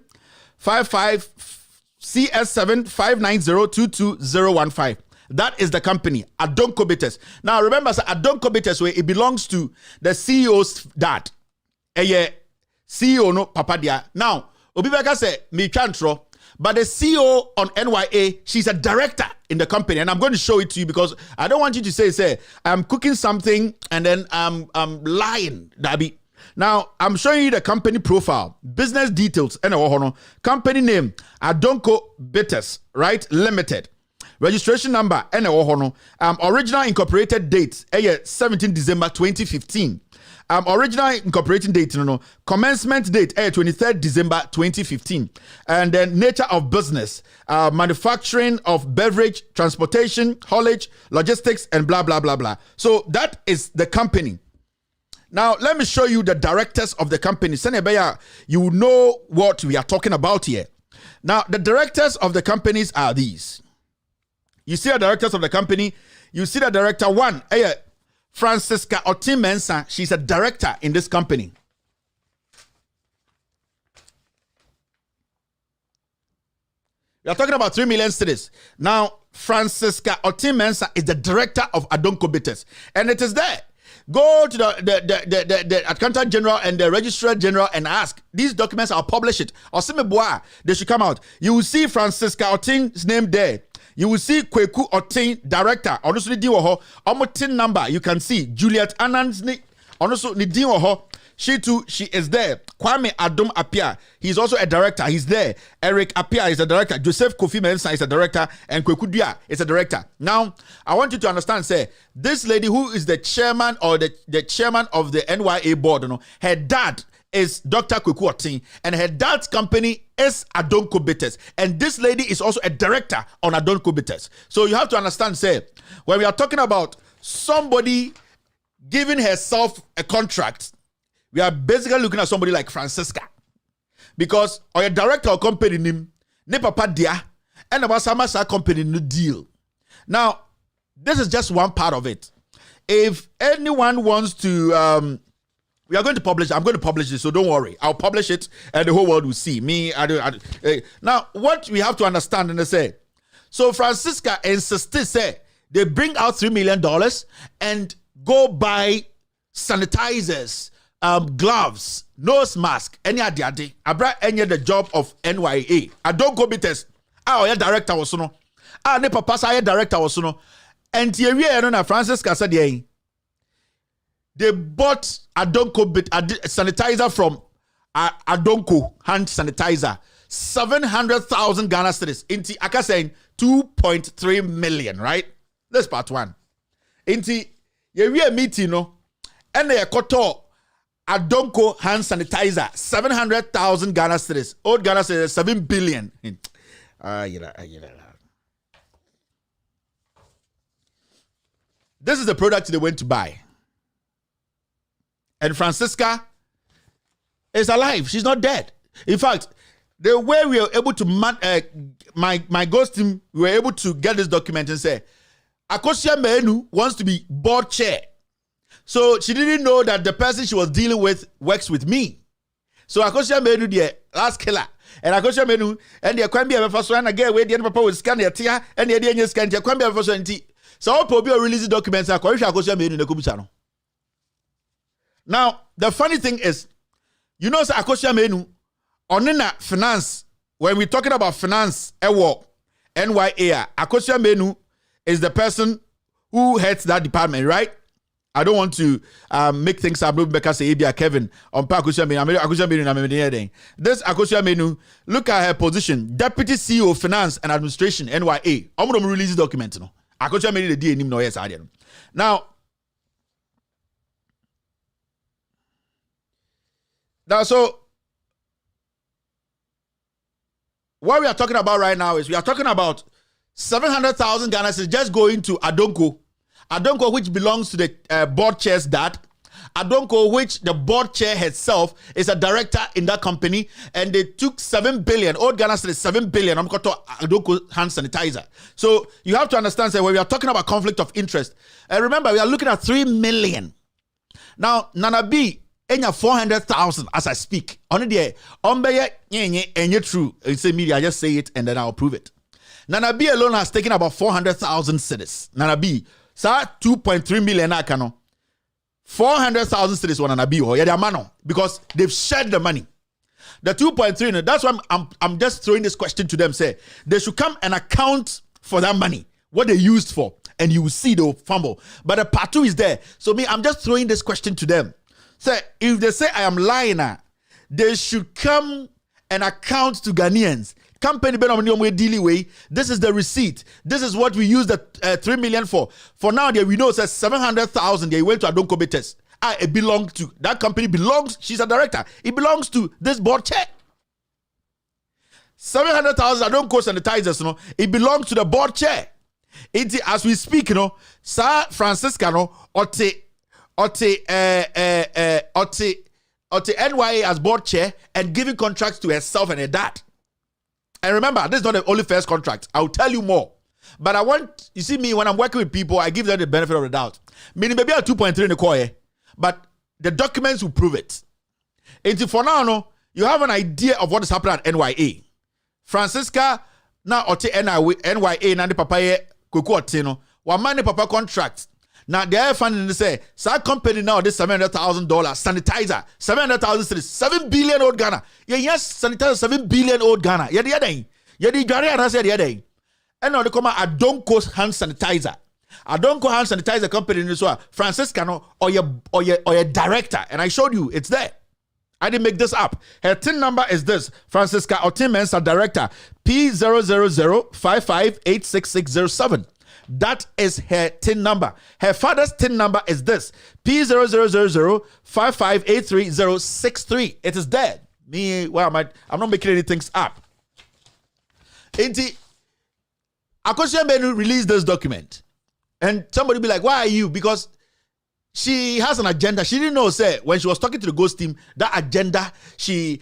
CS759022015. That is the company, Adonko Bitters. Now remember, Adonko Bitters, where it belongs to the CEO's dad. CEO no papa dia. Now, Obibeka say me chantro, but the CEO on NYA, she's a director in the company, and I'm going to show it to you because I don't want you to say I'm cooking something and then I'm lying, Dabi. Now, I'm showing you the company profile, business details, and company name, Adonko Bitters, right? Limited. Registration number, original incorporated date, 17 December 2015. Original incorporating date, commencement date, 23rd December 2015. And then nature of business, manufacturing of beverage, transportation, haulage, logistics, and blah, blah, blah, blah. So that is the company. Now, let me show you the directors of the company. Senebeya, you know what we are talking about here. Now, the directors of the companies are these. You see the directors of the company. You see the director one, Francisca Otin-Mensah. She's a director in this company. We are talking about 3 million cities. Now, Francisca Otin-Mensah is the director of Adonko Bitters. And it is there. Go to the Accountant General and the Registrar General and ask. These documents are published. They should come out. You will see Francisca Otin's name there. You will see Kweku Otin, director. Honestly, tin number. You can see Juliet Anand's she too, she is there. Kwame Adom Apia, he's also a director. He's there. Eric Apia is a director. Joseph Kofi Mensah is a director. And Kweku Dia is a director. Now, I want you to understand, this lady who is the chairman or the chairman of the NYA board, her dad is Dr. Kweku Otin, and her dad's company is Adonko Bitters. And this lady is also a director on Adonko Bitters. So you have to understand, when we are talking about somebody giving herself a contract, we are basically looking at somebody like Francisca. Because or a director of company name, ne papa dia, and about some company no deal. Now, this is just one part of it. if anyone wants to, we are going to publish. I'm going to publish this, so don't worry. I'll publish it, and the whole world will see me. Now, what we have to understand, and they say, so Francisca insisted, say they bring out $3 million and go buy sanitizers, gloves, nose mask, any adi. I brought any the job of NYA. I don't go be test. Yeah, director was no. Ne papa say director was no. And here no Francisca said they bought Adonko sanitizer from Adonko hand sanitizer, 700,000 Ghana cedis. Inti aka saying 2.3 million, right? That's part one. Inti ye meeting no, and they koto Adonko hand sanitizer, 700,000 Ghana cedis. Old Ghana cedis 7 billion. This is the product they went to buy. And Francisca is alive. She's not dead. In fact, the way we were able to my ghost team, we were able to get this document and say, Akosia Menu wants to be board chair. So she didn't know that the person she was dealing with works with me. So Akosia Menu, the last killer. And Akosia Menu, and the Kwambi of first one again, where the end papa will scan the tia, and the idea scan the Kwambi of first one. So I'll probably release the documents. Akosia Menu in the Kubusano. Now, the funny thing is, you know, Akosia Menu, onina finance, when we're talking about finance, NYA, Akosia Menu is the person who heads that department, right? I don't want to make things up because Kevin on Akosia Menu. This Akosia Menu, look at her position, Deputy CEO of Finance and Administration, NYA. I'm going to release this document. Akosia Menu, the DNA, no, yes, I didn't. Now, so what we are talking about right now is we are talking about 700,000 Ghana is just going to Adonko, which belongs to the board chair's dad. Adonko, which the board chair herself is a director in that company, and they took 7 billion. Old Ghana said 7 billion. I'm going to Adonko hand sanitizer. So you have to understand that when we are talking about conflict of interest, remember we are looking at 3 million. Now Nana B. 400,000 as I speak. On the and true. It's a media. I just say it and then I'll prove it. Nana B alone has taken about 400,000 cedis. Nana B, sir, 2.3 million. 400,000 cedis. Nana B, because they've shared the money. The 2.3. That's why I'm just throwing this question to them. Say they should come and account for that money, what they used for, and you will see the fumble. But the part two is there. So I'm just throwing this question to them. So if they say I am lying, they should come and account to Ghanaians. Company this is the receipt. This is what we used the 3 million for. For now, we know it says 700,000. They went to Adonko Betes. It belongs to that company. Belongs. She's a director. It belongs to this board chair. 700,000 Adonko sanitizers. No, it belongs to the board chair. As we speak, Sir Francisca, NYA as board chair and giving contracts to herself and her dad. And remember, this is not the only first contract. I'll tell you more. But I want, you see me, when I'm working with people, I give them the benefit of the doubt. Meaning maybe a 2.3 in the core, but the documents will prove it. And for now, you have an idea of what is happening at NYA. Francisca, now NYA, na the papa kuku otino, wa mani papa contract. Now they are funding to say, so company now this $700,000 sanitizer, 700,000 cedis, 7 billion old Ghana. Yeah, yes, sanitizer 7 billion old Ghana. Yeah, the other. Yeah, the Ghana and I said the other. And now they come Adonko hand sanitizer. Adonko hand sanitizer company in this one, Franciscano or your director. And I showed you, it's there. I didn't make this up. Her TIN number is this. Francisca Otim Mensa director P00055866607. That is her TIN number. Her father's TIN number is this. P000558363. It is there. I'm not making anything up. Akosia Menu released this document. And somebody be like, why are you? Because she has an agenda. She didn't know, say, when she was talking to the ghost team, that agenda,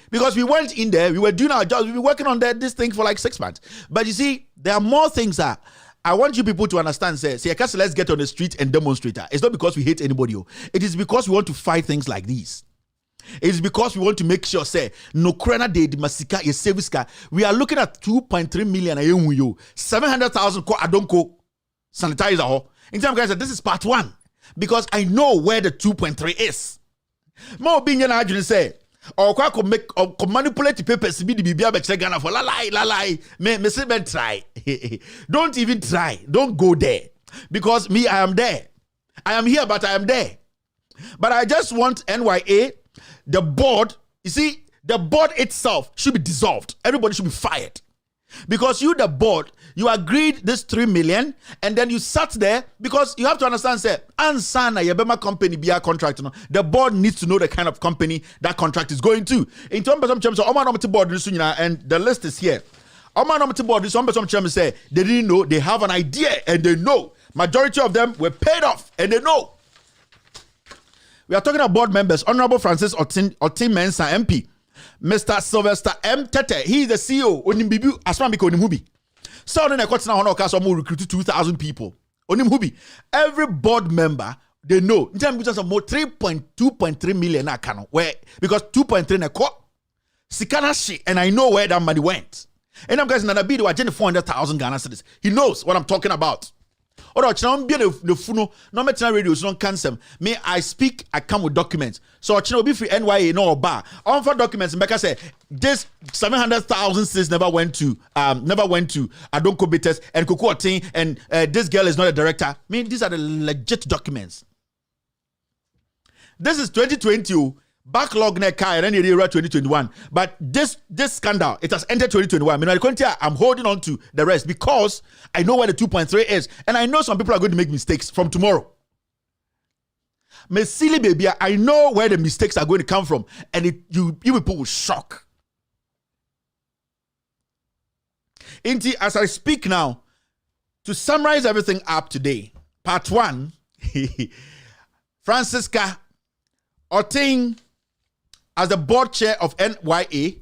because we went in there, we were doing our jobs, we were working on this thing for like 6 months. But you see, there are more things that I want you people to understand, say, let's get on the street and demonstrate. It's not because we hate anybody. It is because we want to fight things like these. It is because we want to make sure, say, no krena de masika ye service car. We are looking at 2.3 million a year. 700,000 ko adonko sanitizer. In terms, guys, this is part 1 because I know where the 2.3 is. More being an argument say, or could make or manipulate the papers be the BBA Ghana for la lie. Me say try. Don't even try. Don't go there. Because me, I am there. I am here, but I am there. But I just want NYA, the board, you see, the board itself should be dissolved. Everybody should be fired. Because you, the board, you agreed this 3 million and then you sat there because you have to understand, say, Ansana, Yabema company be a contract. The board needs to know the kind of company that contract is going to. In terms of some Oman board, and the list is here. Oman board, some say they didn't know, they have an idea and they know. Majority of them were paid off and they know. We are talking about board members, Honorable Francis Otin Mensa MP. Mr. Sylvester M. Tete, he is the CEO. Onimbibu Asmambiko Onimhubi. So on the Kotina Honor Castle recruited 2,000 people. Onimhubi. Every board member, they know. In terms of more 2.3 million akano. Where because 2.3 na ko Sikana shi, and I know where that money went. And I'm guys in Nanabido are 400,000 Ghana cedis. He knows what I'm talking about. Or the funo no metina radio so cancel me I speak I come with documents so chino be free NYA no bar on for documents make say this 700,000 sis never went to Adonko Bitters and Kuku Otin and this girl is not a director. I mean these are the legit documents. This is 2020 backlog neck and then 2021 but this scandal it has entered 2021. I'm holding on to the rest because I know where the 2.3 is and I know some people are going to make mistakes from tomorrow. Miss Silly baby, I know where the mistakes are going to come from and you people will shock. Inti, as I speak now, to summarize everything up today, part 1, Francisca Otin, as the board chair of NYA,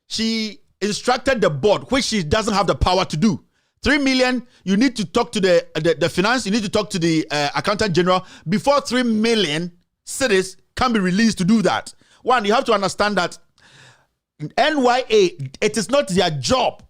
she instructed the board, which she doesn't have the power to do. 3 million, you need to talk to the finance, you need to talk to the accountant general before 3 million cedis can be released to do that. One, you have to understand that NYA, it is not their job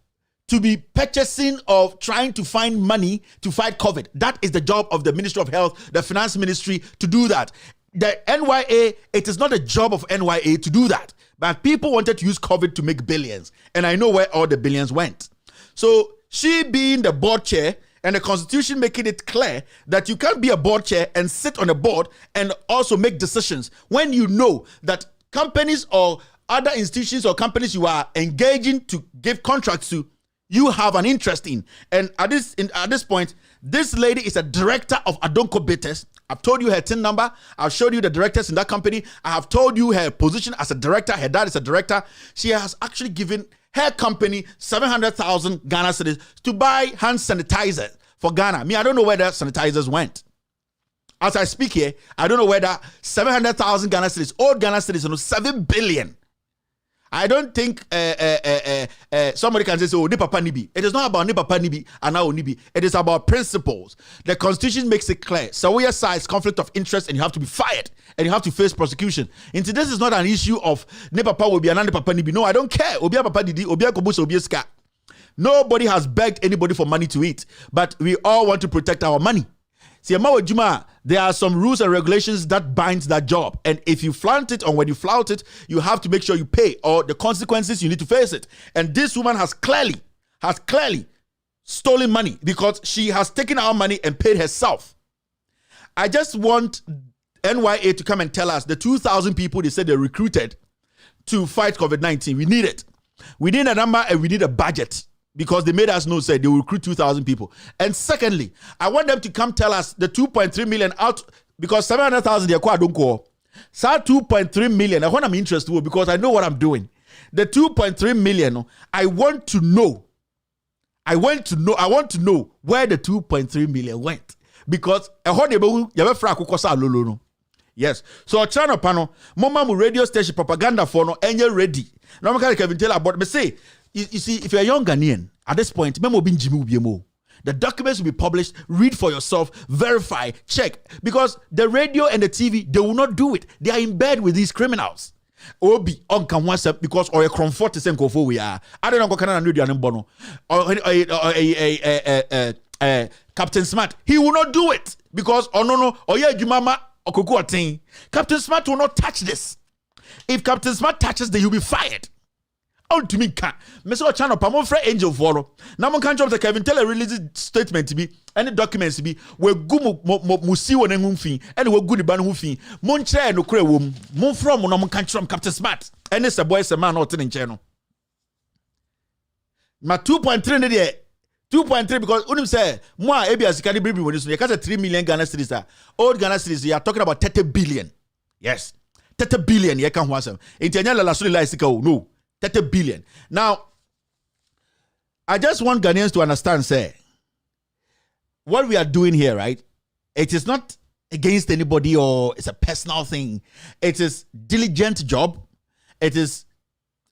to be purchasing or trying to find money to fight COVID. That is the job of the Ministry of Health, the Finance Ministry to do that. The NYA, it is not a job of NYA to do that. But people wanted to use COVID to make billions. And I know where all the billions went. So she being the board chair and the constitution making it clear that you can't be a board chair and sit on a board and also make decisions when you know that companies or other institutions or companies you are engaging to give contracts to, you have an interest in. And at this point, this lady is a director of Adonko Bitters. I've told you her TIN number. I've showed you the directors in that company. I have told you her position as a director. Her dad is a director. She has actually given her company 700,000 Ghana cedis to buy hand sanitizer for Ghana. I don't know where the sanitizers went. As I speak here, I don't know where that 700,000 Ghana cedis, old Ghana cedis, 7 billion. I don't think somebody can say, oh, ni papa nibi. It is not about ni papa nibi and now nibi. It is about principles. The constitution makes it clear. So we assign conflict of interest and you have to be fired and you have to face prosecution. And this is not an issue of ni papa will be an ni papa nibi. No, I don't care. Obia papa didi, obia kobus, obia ska. Nobody has begged anybody for money to eat, but we all want to protect our money. See, there are some rules and regulations that bind that job. And if you flaunt it or when you flout it, you have to make sure you pay or the consequences, you need to face it. And this woman has clearly stolen money because she has taken our money and paid herself. I just want NYA to come and tell us the 2,000 people they said they recruited to fight COVID-19. We need it. We need a number and we need a budget. Because they made us know, said they will recruit 2,000 people. And secondly, I want them to come tell us the 2.3 million out, because 700,000 they don't go. So 2.3 million, I want I'm interested because I know what I'm doing. The 2.3 million, I want to know where the 2.3 million went. Because yes. So China panel, mama radio station propaganda for no any ready. Now I'm Kevin tell about me say. You see, if you're a young Ghanaian, at this point, memo bin Jimmy Ubiemo. The documents will be published. Read for yourself, verify, check. Because the radio and the TV, they will not do it. They are in bed with these criminals. Obi on can WhatsApp because or a comfort to send for we are. I don't know what kind of do bono or Captain Smart. He will not do it because no or yeah Jumama or Kuku thing. Captain Smart will not touch this. If Captain Smart touches, then he'll be fired. Oh, to me, can't. Mr. Channel, Pamon Fred Angel follow. Now, one can't the Kevin Teller release statement to be and the documents to be where Gumu Musiwo and Mumfi and we're good ban Mufi. Montre no cray womb. Mon from one can't from Captain Smart. And it's a boy, a man, not in channel. My 2.3 there. 2.3 because Unim say moi Ebias can be when you catch 3 million Ghana cedis. Old Ghana cedis, you are talking about 30 billion. Yes. 30 billion, you can't want no, 30 billion. Now, I just want Ghanaians to understand, say, what we are doing here, right? It is not against anybody or it's a personal thing. It is diligent job. It is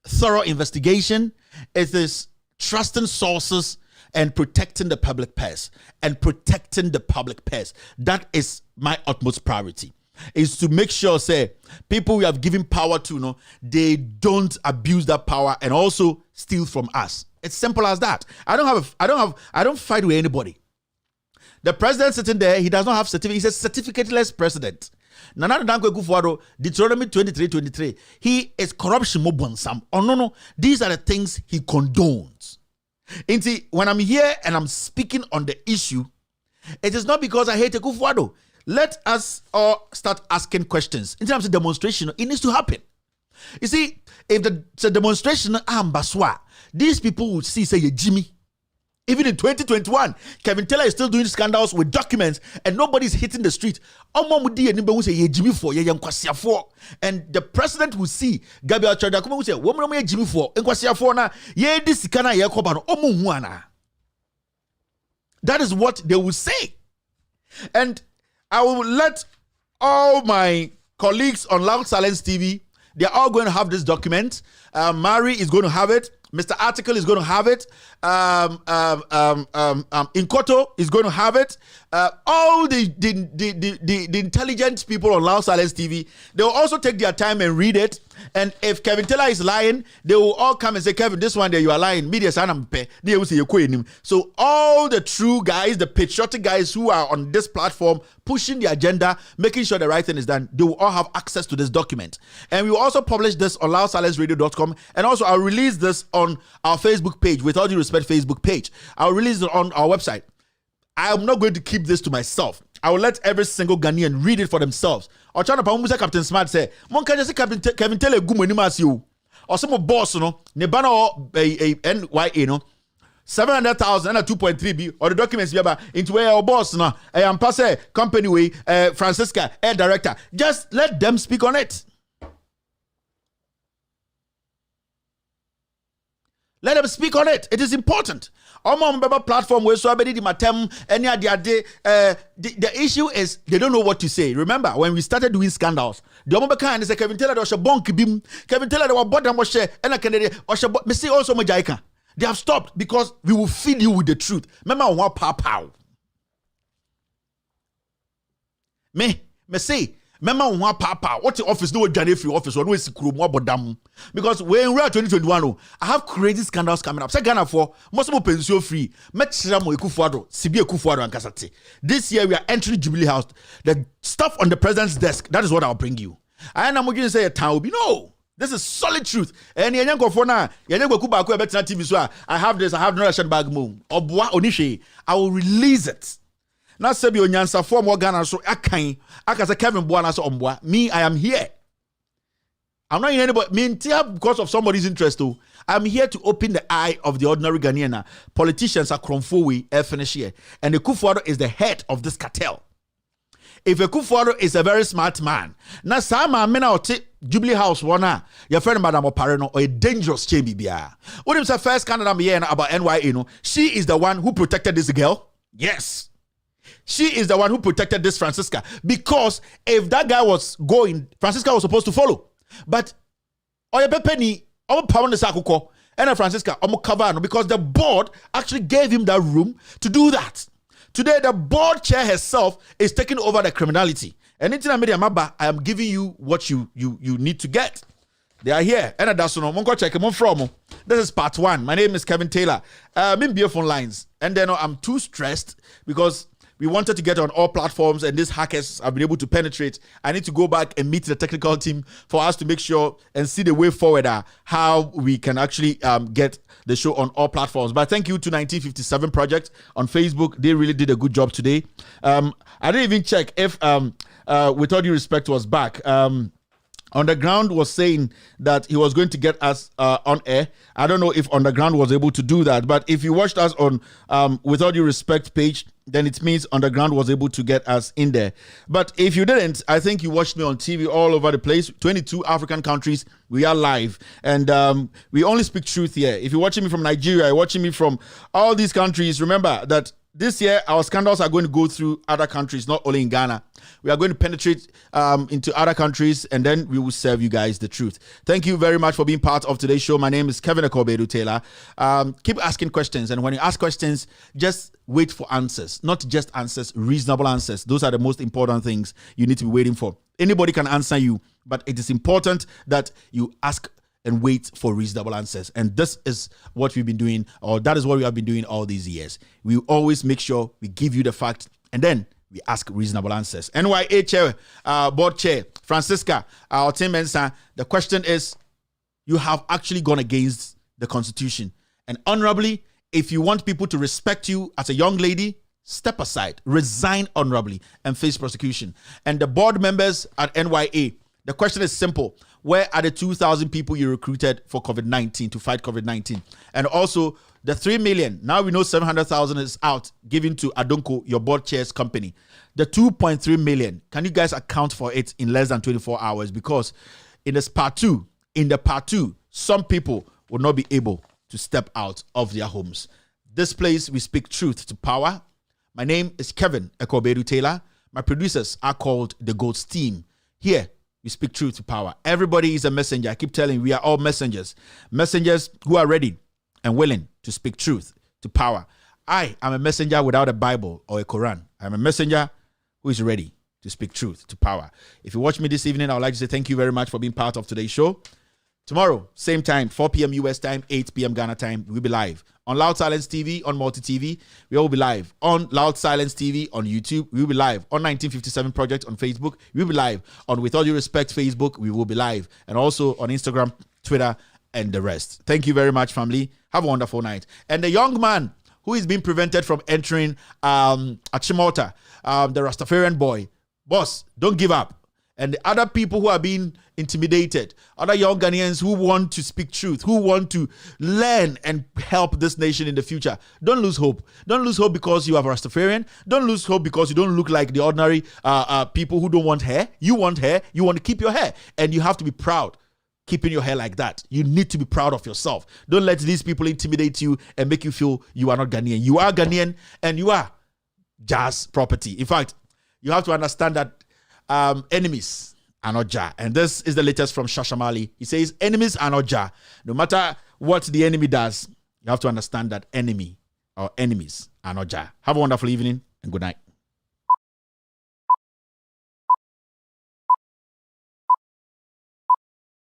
thorough investigation. It is trusting sources and protecting the public purse. That is my utmost priority. Is to make sure, say, people we have given power to, no, they don't abuse that power and also steal from us. It's simple as that. I don't fight with anybody. The president sitting there, he does not have certificate. He's a certificateless president. Nana Dankwa Akufo-Addo, Deuteronomy 23:23. He is corruption mobonsam. Oh no, these are the things he condones. When I'm here and I'm speaking on the issue, it is not because I hate Akufo-Addo. Let us all start asking questions. In terms of demonstration, it needs to happen. You see, if it's a demonstration, these people will see, say, Jimmy. Even in 2021, Kevin Teller is still doing scandals with documents and nobody's hitting the street. And the president will see Gabriel Chadakuma will say, Woman, Jimmy for, and that is what they will say. And I will let all my colleagues on Loud Silence TV, they're all going to have this document. Mari is going to have it. Mr. Article is going to have it. Inkoto is going to have it. All the intelligent people on Loud Silence TV, they will also take their time and read it. And if Kevin Teller is lying, they will all come and say, Kevin, this one there you are lying. Media they will say so all the true guys, the patriotic guys who are on this platform pushing the agenda, making sure the right thing is done, they will all have access to this document. And we will also publish this on loudsilenceradio.com. And also I'll release this on our Facebook page, With All Due Respect Facebook page. I'll release it on our website. I am not going to keep this to myself. I will let every single Ghanaian read it for themselves. Or China Pamusa Captain Smart say, Mon can just Kevin Teller Gumunimas you. Or some boss, no, Nebano NYA, no, 700,000 and 2.3 B, or the documents into where our boss, no, I am passe company way, Francisca, air director. Just let them speak on it. Let them speak on it. It is important. The platform where so the issue is they don't know what to say. Remember when we started doing scandals, the kind is Kevin Teller was a bonk bim. Kevin Teller was bottom was share and a Canadian or say also Majaika. They have stopped because we will feed you with the truth. Remember what pow. Me say. Remember one papa, what the office no Johnny free office or no is bodam. Because when we are 2021, I have crazy scandals coming up. Say Ghana for most of pension free. Metchiramo Akufo-Addo, Sibi Akufo-Addo and Kasate. This year we are entering Jubilee House. The stuff on the president's desk, that is what I'll bring you. I am going to say a town will be no. This is solid truth. And yango for now, yango kuba ku better TV so I have this, I have no shot bag moon. Obwa onishe, I will release it. Now Sebi Onyansa form Ghana so akan akasa Kevin Boana so ombwa. Me, I am here. I'm not in anybody. Me because of somebody's interest too. I'm here to open the eye of the ordinary Ghanaian. Politicians are Kromfowi finish here, and the Akufo-Addo is the head of this cartel. If Akufo-Addo is a very smart man, now Sama Mena or Jubilee House wana your friend Madam Opareno or a dangerous chamber bia. What is the first Canada here about NYA? No, she is the one who protected this girl. Yes. She is the one who protected this Francisca. Because if that guy was going, Francisca was supposed to follow. But Oya Pepeni, our power the Sakuko, And Francisca, cover because the board actually gave him that room to do that. Today, the board chair herself is taking over the criminality. And I am giving you what you need to get. They are here. And that's check from. This is part 1. My name is Kevin Taylor. I'm in phone lines. And then I'm too stressed because we wanted to get on all platforms and these hackers have been able to penetrate. I need to go back and meet the technical team for us to make sure and see the way forward how we can actually get the show on all platforms. But thank you to 1957 Project on Facebook. They really did a good job today. I didn't even check if With All Due Respect was back. Underground was saying that he was going to get us on air. I don't know if Underground was able to do that, but if you watched us on With All Due Respect page, then it means Underground was able to get us in there. But if you didn't, I think you watched me on TV all over the place. 22 African countries, we are live. And we only speak truth here. If you're watching me from Nigeria, you're watching me from all these countries, remember that this year, our scandals are going to go through other countries, not only in Ghana. We are going to penetrate into other countries, and then we will serve you guys the truth. Thank you very much for being part of today's show. My name is Kevin Akobedu Taylor. Keep asking questions, and when you ask questions, just wait for answers. Not just answers, reasonable answers. Those are the most important things you need to be waiting for. Anybody can answer you, but it is important that you ask and wait for reasonable answers. And this is what we've been doing, or that is what we have been doing all these years. We always make sure we give you the fact, and then we ask reasonable answers. NYA chair, board chair, Francisca, our team mensa, the question is, you have actually gone against the Constitution. And honorably, if you want people to respect you as a young lady, step aside, resign honorably, and face prosecution. And the board members at NYA, the question is simple. Where are the 2,000 people you recruited for COVID-19 to fight COVID-19? And also the 3 million, now we know 700,000 is out, given to Adonko, your board chair's company. The 2.3 million, can you guys account for it in less than 24 hours? Because in the part two, some people will not be able to step out of their homes. This place, we speak truth to power. My name is Kevin Akobedu Taylor. My producers are called the Goats Team. Here, we speak truth to power. Everybody is a messenger. I keep telling you, we are all messengers. Messengers who are ready and willing to speak truth to power. I am a messenger without a Bible or a Quran. I'm a messenger who is ready to speak truth to power. If you watch me this evening, I would like to say thank you very much for being part of today's show. Tomorrow, same time, 4 p.m. US time, 8 p.m. Ghana time, we'll be live. On Loud Silence TV, on Multi TV, we will be live. On Loud Silence TV, on YouTube, we will be live. On 1957 Project on Facebook, we will be live. On With All Due Respect Facebook, we will be live. And also on Instagram, Twitter, and the rest. Thank you very much, family. Have a wonderful night. And the young man who is being prevented from entering Achimota, the Rastafarian boy, boss, don't give up. And the other people who are being intimidated, other young Ghanaians who want to speak truth, who want to learn and help this nation in the future, don't lose hope. Don't lose hope because you are Rastafarian. Don't lose hope because you don't look like the ordinary people who don't want hair. You want hair. You want to keep your hair. And you have to be proud keeping your hair like that. You need to be proud of yourself. Don't let these people intimidate you and make you feel you are not Ghanaian. You are Ghanaian and you are Jazz property. In fact, you have to understand that enemies are not Jah. And this is the latest from Shashamali. He says, enemies are not Jah. No matter what the enemy does, you have to understand that enemy or enemies are not Jah. Have a wonderful evening and good night.